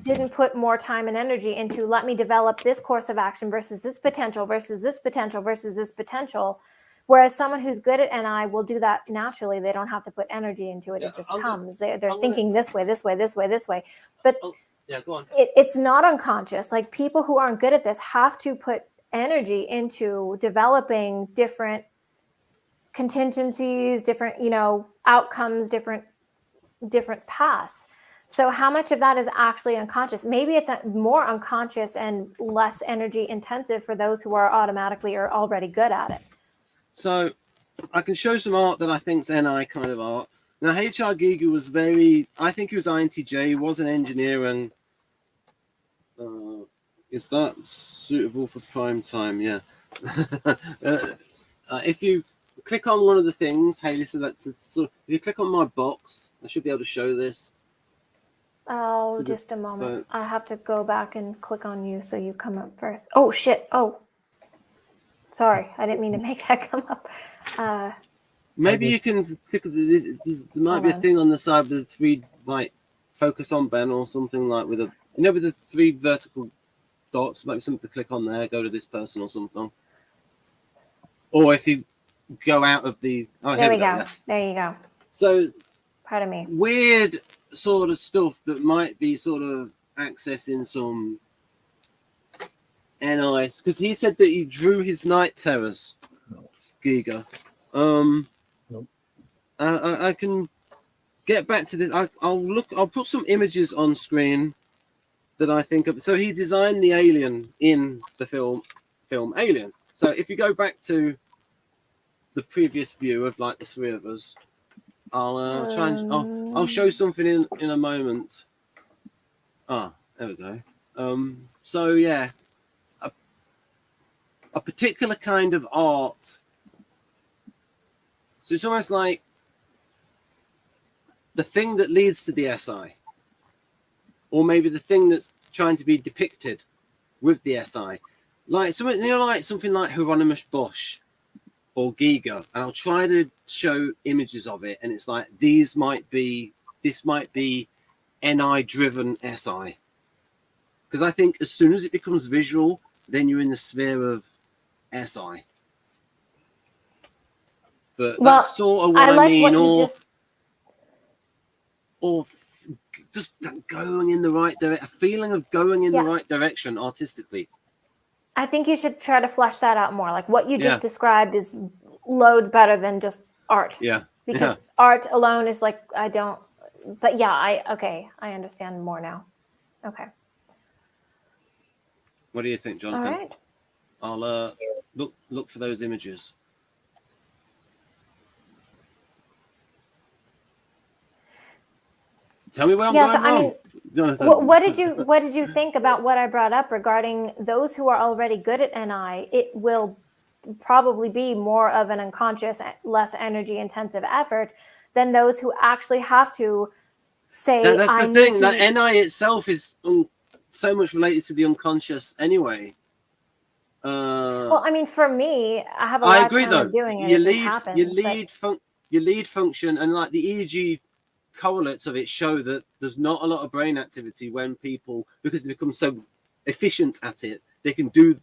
didn't put more time and energy into, let me develop this course of action versus this potential versus this potential versus this potential. Whereas someone who's good at NI will do that naturally. They don't have to put energy into it. It just comes. They're thinking this way, this way, this way, this way. But go on. It's not unconscious. Like, people who aren't good at this have to put energy into developing different contingencies, different, outcomes, different paths. So how much of that is actually unconscious? Maybe it's more unconscious and less energy intensive for those who are automatically or already good at it. So I can show some art that I think is NI kind of art. Now, H.R. Giger was I think he was INTJ, he was an engineer, and is that suitable for prime time? Yeah. If you click on one of the things, Hailey, if you click on my box, I should be able to show this. Oh, so just a moment. I have to go back and click on you so you come up first. Oh, shit. Oh, sorry. I didn't mean to make that come up. Maybe you can click. There might be a thing on the side with the three, like, focus on Ben or something, like with the three vertical dots. Maybe something to click on there. Go to this person or something. Or if you go out of the. Oh, there we go. Yes. There you go. So. Pardon me. Weird sort of stuff that might be sort of accessing some NIs, because he said that he drew his night terrors. Giger. I can get back to this. I'll put some images on screen that I think of. So he designed the alien in the film Alien. So if you go back to the previous view of like the three of us, I'll try and I'll show something in a moment. There we go. So yeah, a particular kind of art. So it's almost like the thing that leads to the SI, or maybe the thing that's trying to be depicted with the SI, like something like Hieronymus Bosch or Giger, and I'll try to show images of it, and it's like this might be NI driven SI, because I think as soon as it becomes visual, then you're in the sphere of SI. But Well, that's sort of what I I like mean, what you or just. just going in the right direction, a feeling of going in the Yeah. right direction artistically. I think you should try to flesh that out more. Like what you just Yeah. described is loads better than just art. Yeah. Because art alone is like, I don't, but yeah, I understand more now. Okay. What do you think, Jonathan? All right. I'll look for those images. Tell me where I'm going wrong. Jonathan. What did you think about what I brought up regarding those who are already good at NI? It will probably be more of an unconscious, less energy intensive effort than those who actually have to say, that's the thing, that NI itself is so much related to the unconscious anyway. Well, I mean, for me, I have a I lifetime agree, though. of doing it. It just happens. Your lead function and like the EEG correlates of it show that there's not a lot of brain activity when people, because they become so efficient at it, they can do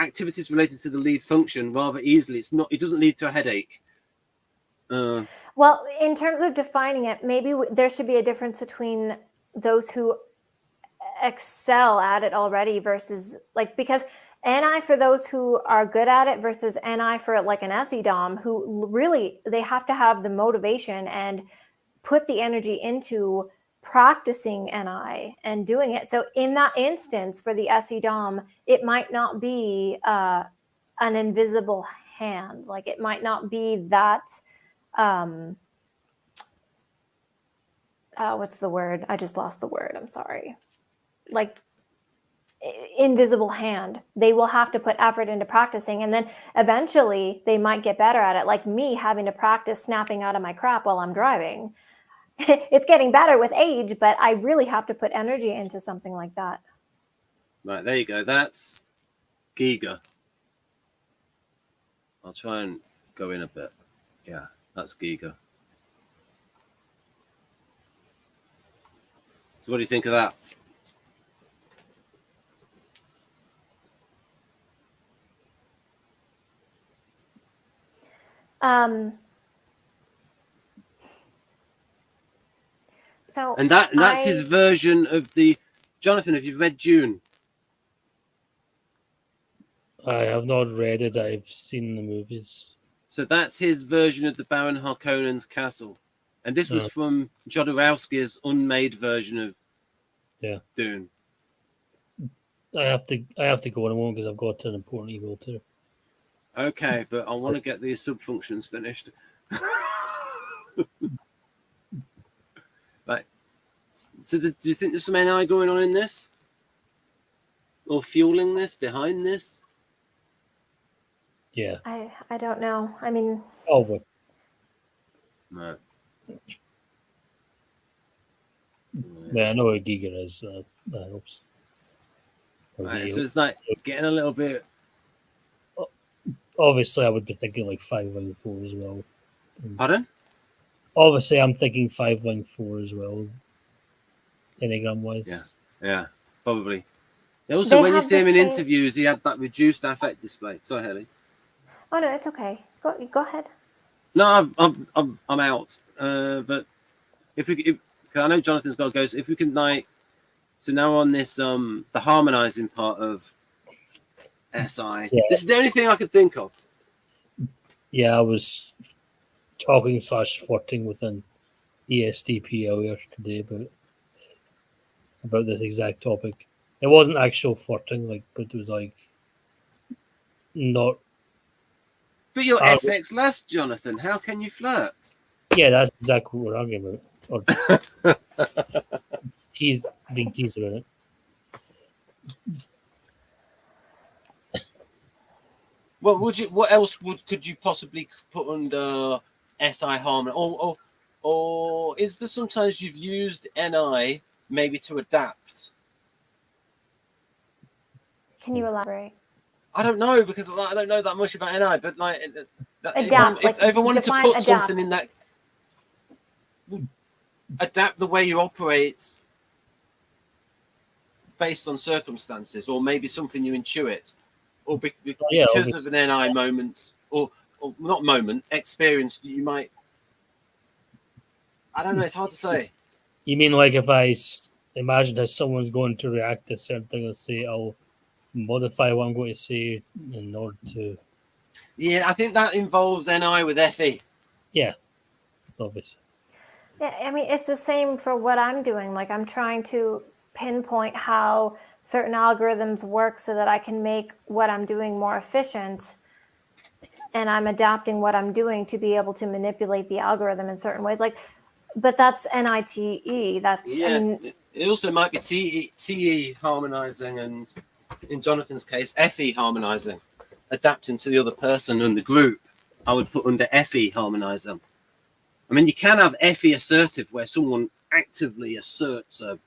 activities related to the lead function rather easily. It doesn't lead to a headache. Well, in terms of defining it, maybe there should be a difference between those who excel at it already versus like, because NI for those who are good at it versus NI for like an SE Dom who really, they have to have the motivation and put the energy into practicing NI and doing it. So in that instance for the SE Dom, it might not be an invisible hand. Like it might not be that what's the word? I just lost the word. I'm sorry. Like invisible hand. They will have to put effort into practicing, and then eventually they might get better at it. Like me having to practice snapping out of my crap while I'm driving. It's getting better with age, but I really have to put energy into something like that. Right, there you go. That's Giga. I'll try and go in a bit. Yeah, that's Giga. So what do you think of that? So and that's his version of the Jonathan. Have you read June? I have not read it. I've seen the movies. So that's his version of the Baron Harkonnen's castle, and this was from Jodorowsky's unmade version of Dune. I have to go in a moment because I've got an important email too. Okay, but I want to get these subfunctions finished. Right. So do you think there's some NI going on in this? Or fueling this, behind this? Yeah. I don't know. I mean... Over. No. Yeah, I know what Giga is. That helps. Right, so it's like getting a little bit... Obviously, I would be thinking like 5 line 4 as well. Pardon? Obviously, I'm thinking 5 line 4 as well. Enneagram wise. Yeah, probably. Also, when you see him in interviews, he had that reduced affect display. Sorry, Hailey. Oh no, it's okay. Go ahead. No, I'm out. But if I know Jonathan's got to go. So if we can so now on this the harmonizing part of SI. Yeah. This is the only thing I could think of. Yeah, I was talking / flirting with an ESTP earlier today about this exact topic. It wasn't actual flirting, but it was not. But you're SX less, Jonathan. How can you flirt? Yeah, that's exactly what we're arguing about. Or being teased about it. Well, what else could you possibly put under SI harmony? Or is there sometimes you've used NI maybe to adapt? Can you elaborate? I don't know, because I don't know that much about NI, but adapt. If I wanted to put something in that, adapt the way you operate based on circumstances, or maybe something you intuit, or because obviously. of an NI moment, or not moment, experience, you might. I don't know. It's hard to say. You mean like if I imagine how someone's going to react to a certain thing, I'll say I'll modify what I'm going to say in order to. Yeah, I think that involves NI with FE. Yeah, obviously. Yeah, I mean, it's the same for what I'm doing. Like, I'm trying to pinpoint how certain algorithms work so that I can make what I'm doing more efficient. And I'm adapting what I'm doing to be able to manipulate the algorithm in certain ways. Like, but that's NITE. That's, Yeah, I mean, it also might be TE harmonizing, and in Jonathan's case, FE harmonizing, adapting to the other person and the group. I would put under FE harmonizing. I mean, you can have FE assertive, where someone actively asserts a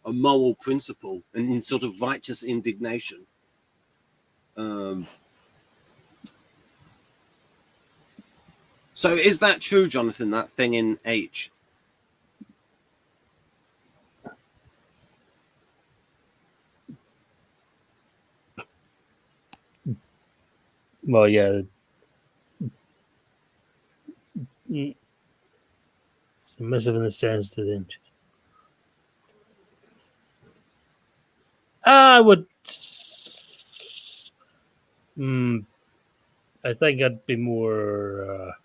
moral principle and in sort of righteous indignation. So is that true, Jonathan, that thing in H? Well, yeah. Submissive in the sense that I would. I think I'd be more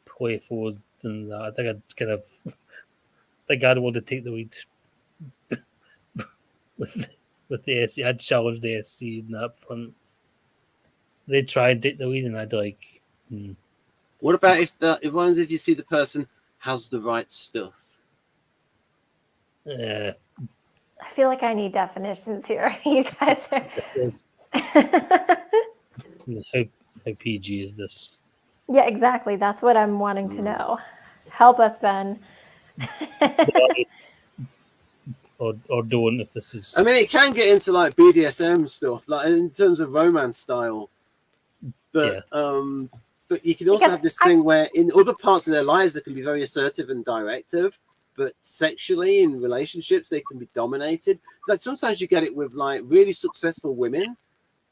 playful than that. I think I'd kind of. I think I'd want to take the lead with the SC. I'd challenge the SC in that front. They'd try and take the lead, and I'd like. What about if you see the person has the right stuff? I feel like I need definitions here. You guys are. How PG is this? Yeah, exactly. That's what I'm wanting to know. Help us, Ben. or don't, if this is. I mean, it can get into like BDSM stuff, like in terms of romance style. But but you can also have this thing where in other parts of their lives they can be very assertive and directive, but sexually in relationships they can be dominated. Like sometimes you get it with like really successful women,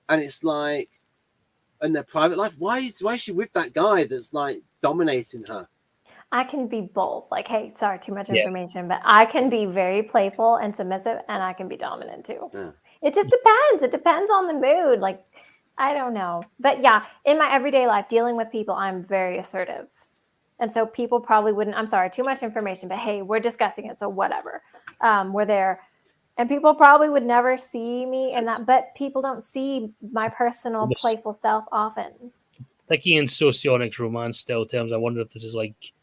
and it's like in their private life, why is she with that guy that's like dominating her? I can be both. Like, hey, sorry, too much information, but I can be very playful and submissive, and I can be dominant too. Yeah. It just depends. It depends on the mood. Like, I don't know. But yeah, in my everyday life, dealing with people, I'm very assertive. And so people probably wouldn't, I'm sorry, too much information, but hey, we're discussing it. So whatever. We're there. And people probably would never see me in that, but people don't see my personal playful self often. Thinking in socionic romance style terms, I wonder if this is like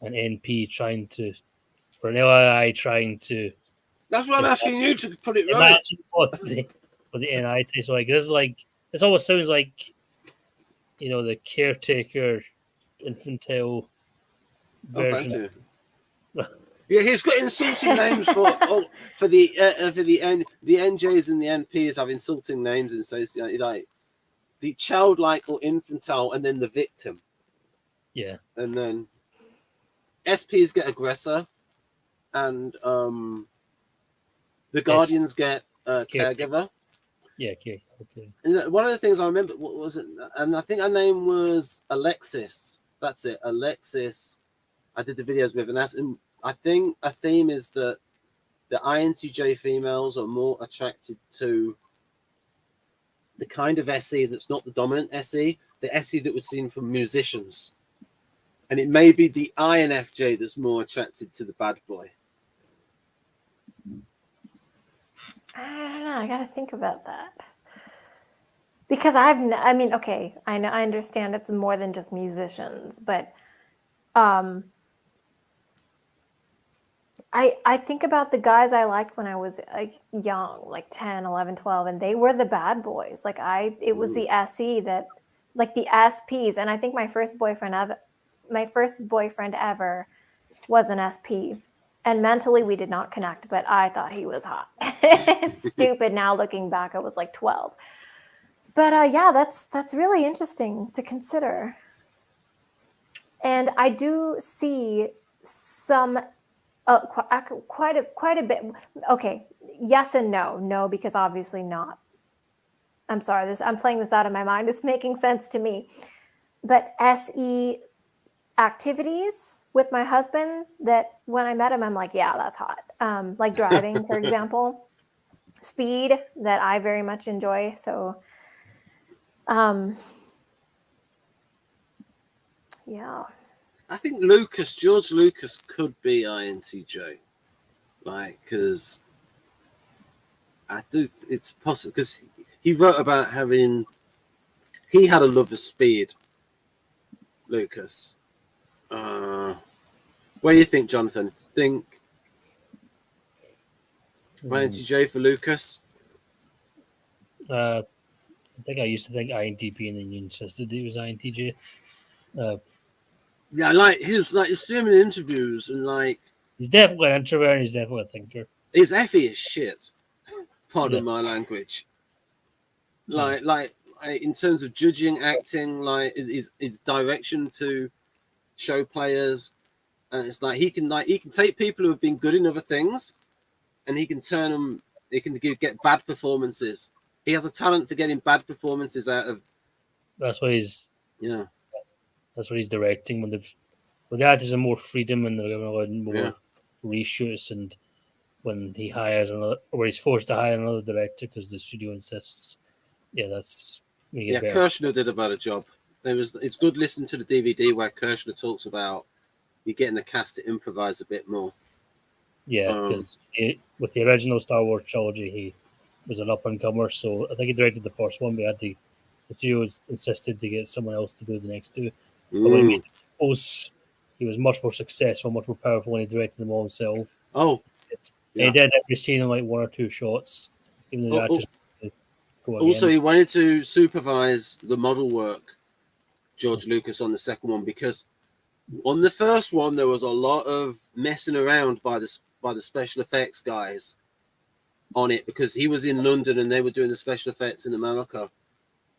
an NP trying to, or an LII trying to. That's why I'm asking you to put it right. What the NI tastes like. This is like, this almost sounds like, the caretaker infantile version. Yeah, he's got insulting names for the NJs and the NPs have insulting names associated, like the childlike or infantile, and then the victim. Yeah, and then SPs get aggressor, and the Guardians get caregiver. Yeah, okay. And one of the things I remember, what was it? And I think her name was Alexis. That's it, Alexis. I did the videos with, and I think a theme is that the INTJ females are more attracted to the kind of SE that's not the dominant SE, the SE that would seem from musicians. And it may be the INFJ that's more attracted to the bad boy. I don't know. I got to think about that. Because I understand it's more than just musicians, but I think about the guys I liked when I was young, like 10, 11, 12, and they were the bad boys. Like it was the SE that, like the SPs. And I think my first boyfriend ever was an SP. And mentally we did not connect, but I thought he was hot. Stupid now looking back, I was like 12. But yeah, that's really interesting to consider. And I do see some quite a bit. Okay, yes and no. No, because obviously not I'm sorry, I'm playing this out of my mind. It's making sense to me. But SE activities with my husband that when I met him, I'm like, yeah, that's hot. Like driving, for example, speed that I very much enjoy. So, yeah. I think George Lucas could be INTJ. Like, because it's possible, because he wrote about he had a love of speed, Lucas. What do you think, Jonathan? Think INTJ for Lucas? I think I used to think INTP, and then you insisted it was INTJ. Yeah, like you see him in interviews, and like he's definitely an introvert, and he's definitely a thinker. His effie is shit. Pardon my language. Like in terms of judging, acting, like his direction to show players, and it's like he can take people who have been good in other things, and he can turn them. He can get bad performances. He has a talent for getting bad performances out of. That's why he's That's what he's directing when the actors have more freedom and they're given more reshoots, and when he hires another, or he's forced to hire another director because the studio insists. Yeah, that's Kirshner did a better job. It's good listening to the DVD where Kirshner talks about you getting the cast to improvise a bit more. Yeah, because with the original Star Wars trilogy, he was an up and comer. So I think he directed the first one. We had the studio insisted to get someone else to do the next two. But when he made those, he was much more successful, much more powerful when he directed them all himself. Oh, he did every scene in like one or two shots. Even though the actors also, he wanted to supervise the model work, George Lucas, on the second one, because on the first one there was a lot of messing around by the special effects guys on it, because he was in London and they were doing the special effects in America.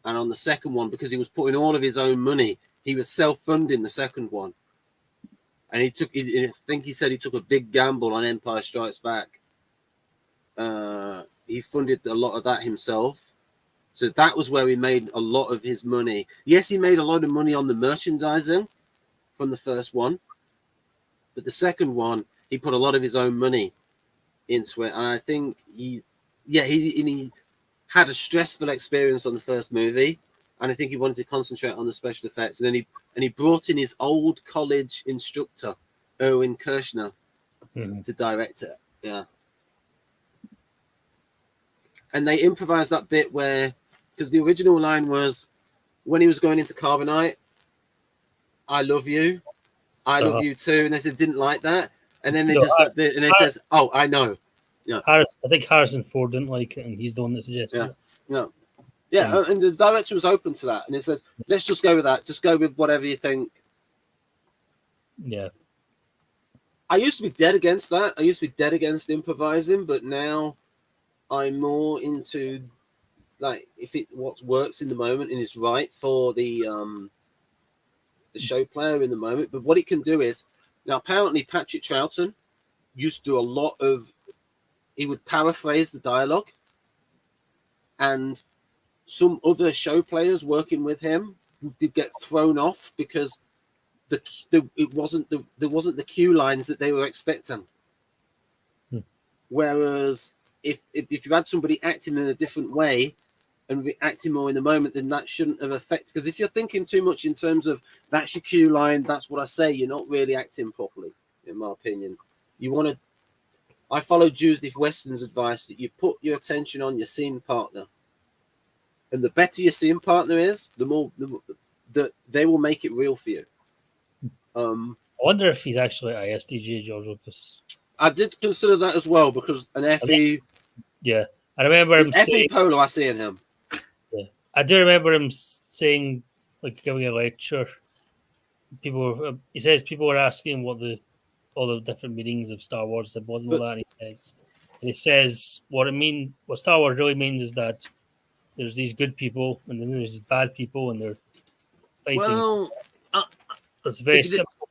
And on the second one, because he was putting all of his own money, he was self-funding the second one. And I think he said he took a big gamble on Empire Strikes Back. He funded a lot of that himself. So that was where he made a lot of his money. Yes, he made a lot of money on the merchandising from the first one. But the second one, he put a lot of his own money into it. And I think he had a stressful experience on the first movie. And I think he wanted to concentrate on the special effects. And then he brought in his old college instructor, Erwin Kirshner, to direct it. Yeah. And they improvised that bit where, because the original line was, when he was going into Carbonite, I love you. I love you too. And they said, didn't like that. And then they that bit, and it says, oh, I know. Yeah. I think Harrison Ford didn't like it, and he's the one that suggested it. Yeah, and the director was open to that. And it says, let's just go with that. Just go with whatever you think. Yeah. I used to be dead against that. I used to be dead against improvising, but now I'm more into, like, if what works in the moment and is right for the show player in the moment. But what it can do is, now apparently Patrick Troughton used to do a lot of, he would paraphrase the dialogue, and some other show players working with him did get thrown off because there wasn't the cue lines that they were expecting. Whereas if you had somebody acting in a different way and acting more in the moment, then that shouldn't have affected. Because if you're thinking too much in terms of that's your cue line, that's what I say, you're not really acting properly, in my opinion. You want to. I follow Judith Weston's advice that you put your attention on your scene partner, and the better your scene partner is, the more they will make it real for you. I wonder if he's actually ISTJ, George Lucas. I did consider that as well, because an FE. Yeah, I remember him saying. FE Polo, I see in him. Yeah, I do remember him saying, like, giving a lecture. He says people were asking what all the different meanings of Star Wars wasn't all that. And he says what Star Wars really means is that there's these good people and then there's these bad people and they're fighting. Well, it's very simple.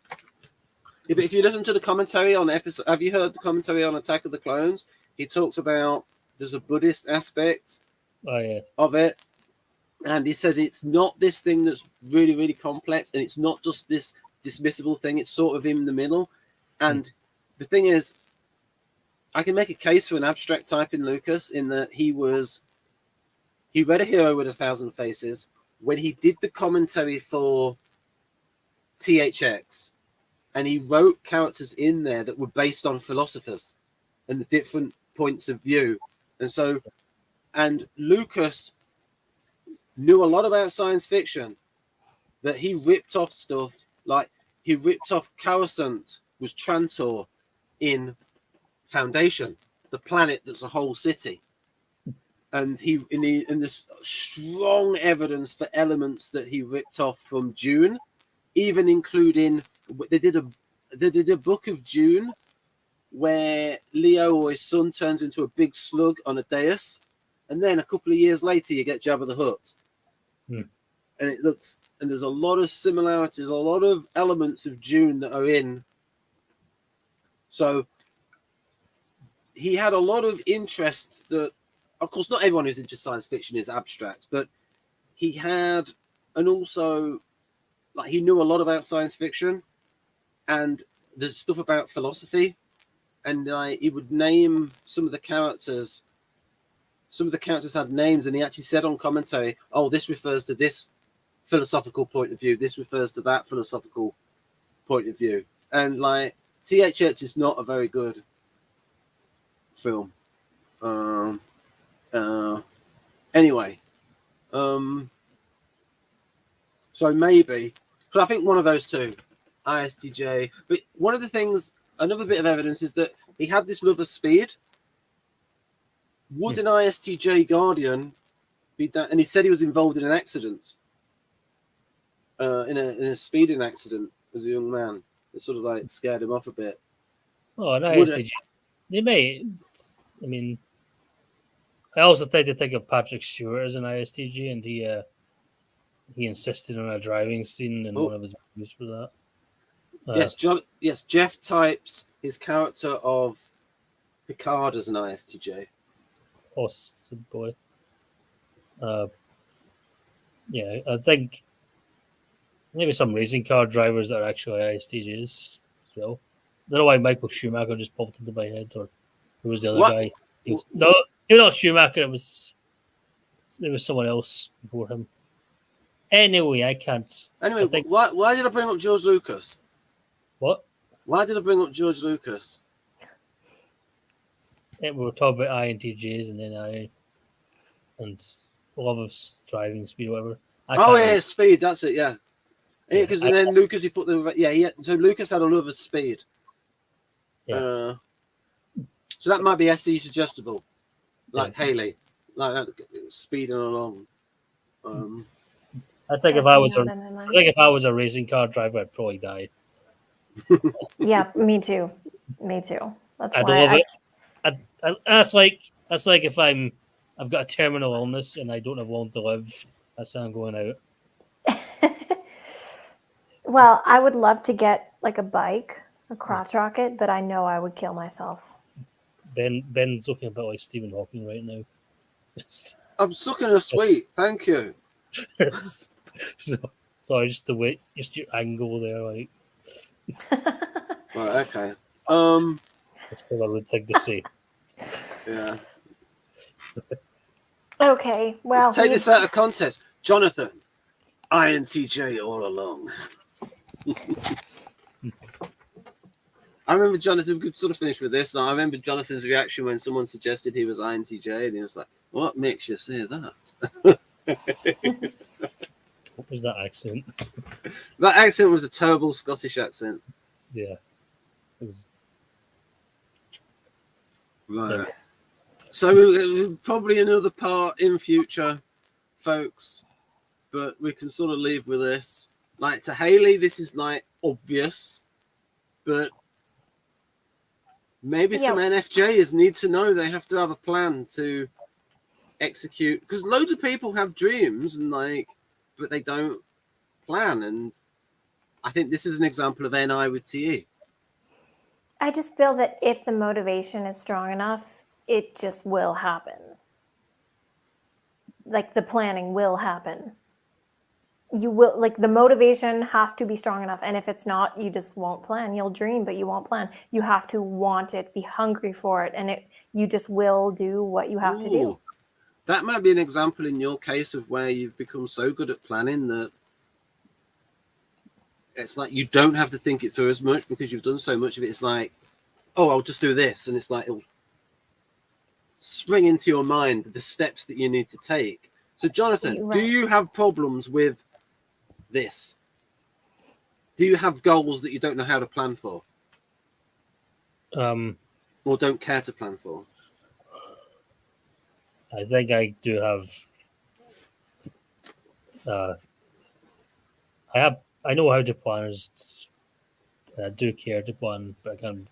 Yeah, but if you listen to the commentary on episode, have you heard the commentary on Attack of the Clones? He talks about there's a Buddhist aspect of it, And he says it's not this thing that's really, really complex, and it's not just this dismissible thing. It's sort of in the middle. And the thing is, I can make a case for an abstract type in Lucas in that he read A Hero with 1,000 Faces when he did the commentary for THX, and he wrote characters in there that were based on philosophers and the different points of view. And Lucas knew a lot about science fiction, that he ripped off stuff like he ripped off Coruscant was Trantor in Foundation, the planet that's a whole city. And there's strong evidence for elements that he ripped off from Dune, even including they did a book of Dune where Leo or his son turns into a big slug on a dais, and then a couple of years later you get Jabba the Hutt. And there's a lot of similarities, a lot of elements of Dune that are in. So he had a lot of interests that, of course, not everyone who's into science fiction is abstract, but he had, and also, like, he knew a lot about science fiction, and there's stuff about philosophy, and he would name some of the characters. Some of the characters had names, and he actually said on commentary, "Oh, this refers to this philosophical point of view. This refers to that philosophical point of view." And like THX is not a very good film. Anyway, so maybe, but I think one of those two, ISTJ. But one of the things, another bit of evidence is that he had this love of speed. Would an ISTJ guardian be that? And he said he was involved in an accident, in a speeding accident as a young man. It sort of like scared him off a bit. Oh, an ISTJ. They may. I mean, I also think of Patrick Stewart as an ISTJ, and he insisted on a driving scene in one of his movies for that. Yes, Jeff types his character of Picard as an ISTJ. Possibly. Yeah, I think maybe some racing car drivers that are actually ISTJs as well. I don't know why Michael Schumacher just popped into my head, or who was the other guy? No, you're not Schumacher. It was someone else before him. Anyway, I can't. Anyway, why did I bring up George Lucas? What? Why did I bring up George Lucas? We were talking about INTJs and then and love of driving speed, or whatever. Speed. That's it. Yeah, because then Lucas, he put the so Lucas had a love of speed. Yeah. So that might be SE suggestible, like Hailey, like that, speeding along. I think if I was a racing car driver, I'd probably die. Yeah, me too. That's I'd love it. That's like if I've got a terminal illness and I don't have long to live. That's how I'm going out. Well, I would love to get like a bike, a crotch rocket, but I know I would kill myself. Ben's looking a bit like Stephen Hawking right now. I'm sucking a sweet. Thank you. Sorry, just the way, just your angle there, like. Right. Okay. That's what I would think to say. Yeah. Okay. Well, take this out of context, Jonathan. INTJ all along. I remember Jonathan. We could sort of finish with this. Now, I remember Jonathan's reaction when someone suggested he was INTJ, and he was like, "What makes you say that?" What was that accent? That accent was a terrible Scottish accent. Yeah, it was. Right. Yeah. So probably another part in future, folks. But we can sort of leave with this. Like to Hailey, this is like obvious, but maybe some NFJs need to know they have to have a plan to execute, because loads of people have dreams and but they don't plan. And I think this is an example of NI with TE. I just feel that if the motivation is strong enough, it just will happen. like the planning will happen. You will, like, the motivation has to be strong enough. And if it's not, you just won't plan. You'll dream, but you won't plan. You have to want it, be hungry for it. And you just will do what you have to do. That might be an example in your case of where you've become so good at planning that it's like you don't have to think it through as much because you've done so much of it. It's like, oh, I'll just do this. And it's like, it'll spring into your mind the steps that you need to take. So, Jonathan, do you have problems with this? Do you have goals that you don't know how to plan for? Or don't care to plan for? I think I do have. I know how to plan. I do care to plan, but I can't.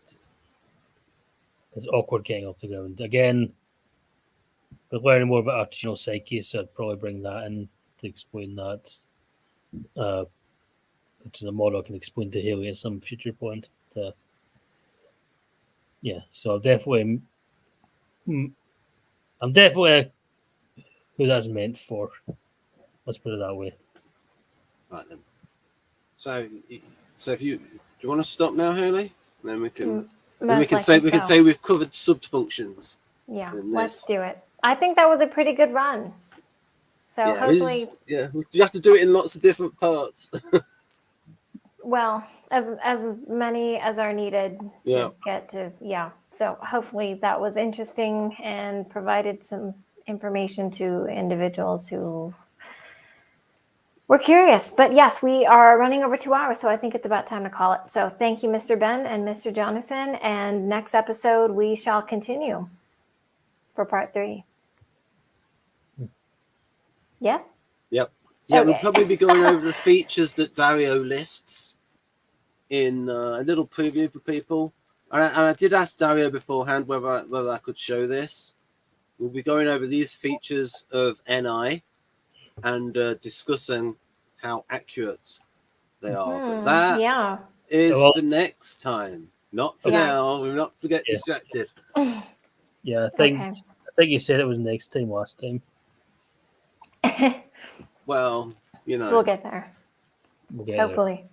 It's awkward getting off the ground again. But learning more about artificial psyche, so I'd probably bring that in to explain that. Which is a model I can explain to Hailey at some future point. Yeah, so I'm definitely who that's meant for. Let's put it that way. Right then. So if do you want to stop now, Hailey? And then we can say we've covered subfunctions. Yeah, let's do it. I think that was a pretty good run. So hopefully, you have to do it in lots of different parts. Well, as many as are needed to get to, So hopefully that was interesting and provided some information to individuals who were curious. But yes, we are running over 2 hours, so I think it's about time to call it. So thank you, Mr. Ben and Mr. Jonathan. And next episode, we shall continue for part 3. Yes? Yep. Yeah, Okay. we'll probably be going over the features that Dario lists in a little preview for people. And I did ask Dario beforehand whether I could show this. We'll be going over these features of NI and discussing how accurate they are. But that is for next time, not for now. We're not to get distracted. Yeah, I think you said it was next time last time. Well, we'll get there. Hopefully. There.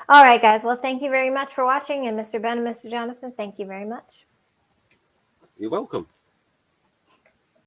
All right, guys. Well, thank you very much for watching. And Mr. Ben and Mr. Jonathan, thank you very much. You're welcome.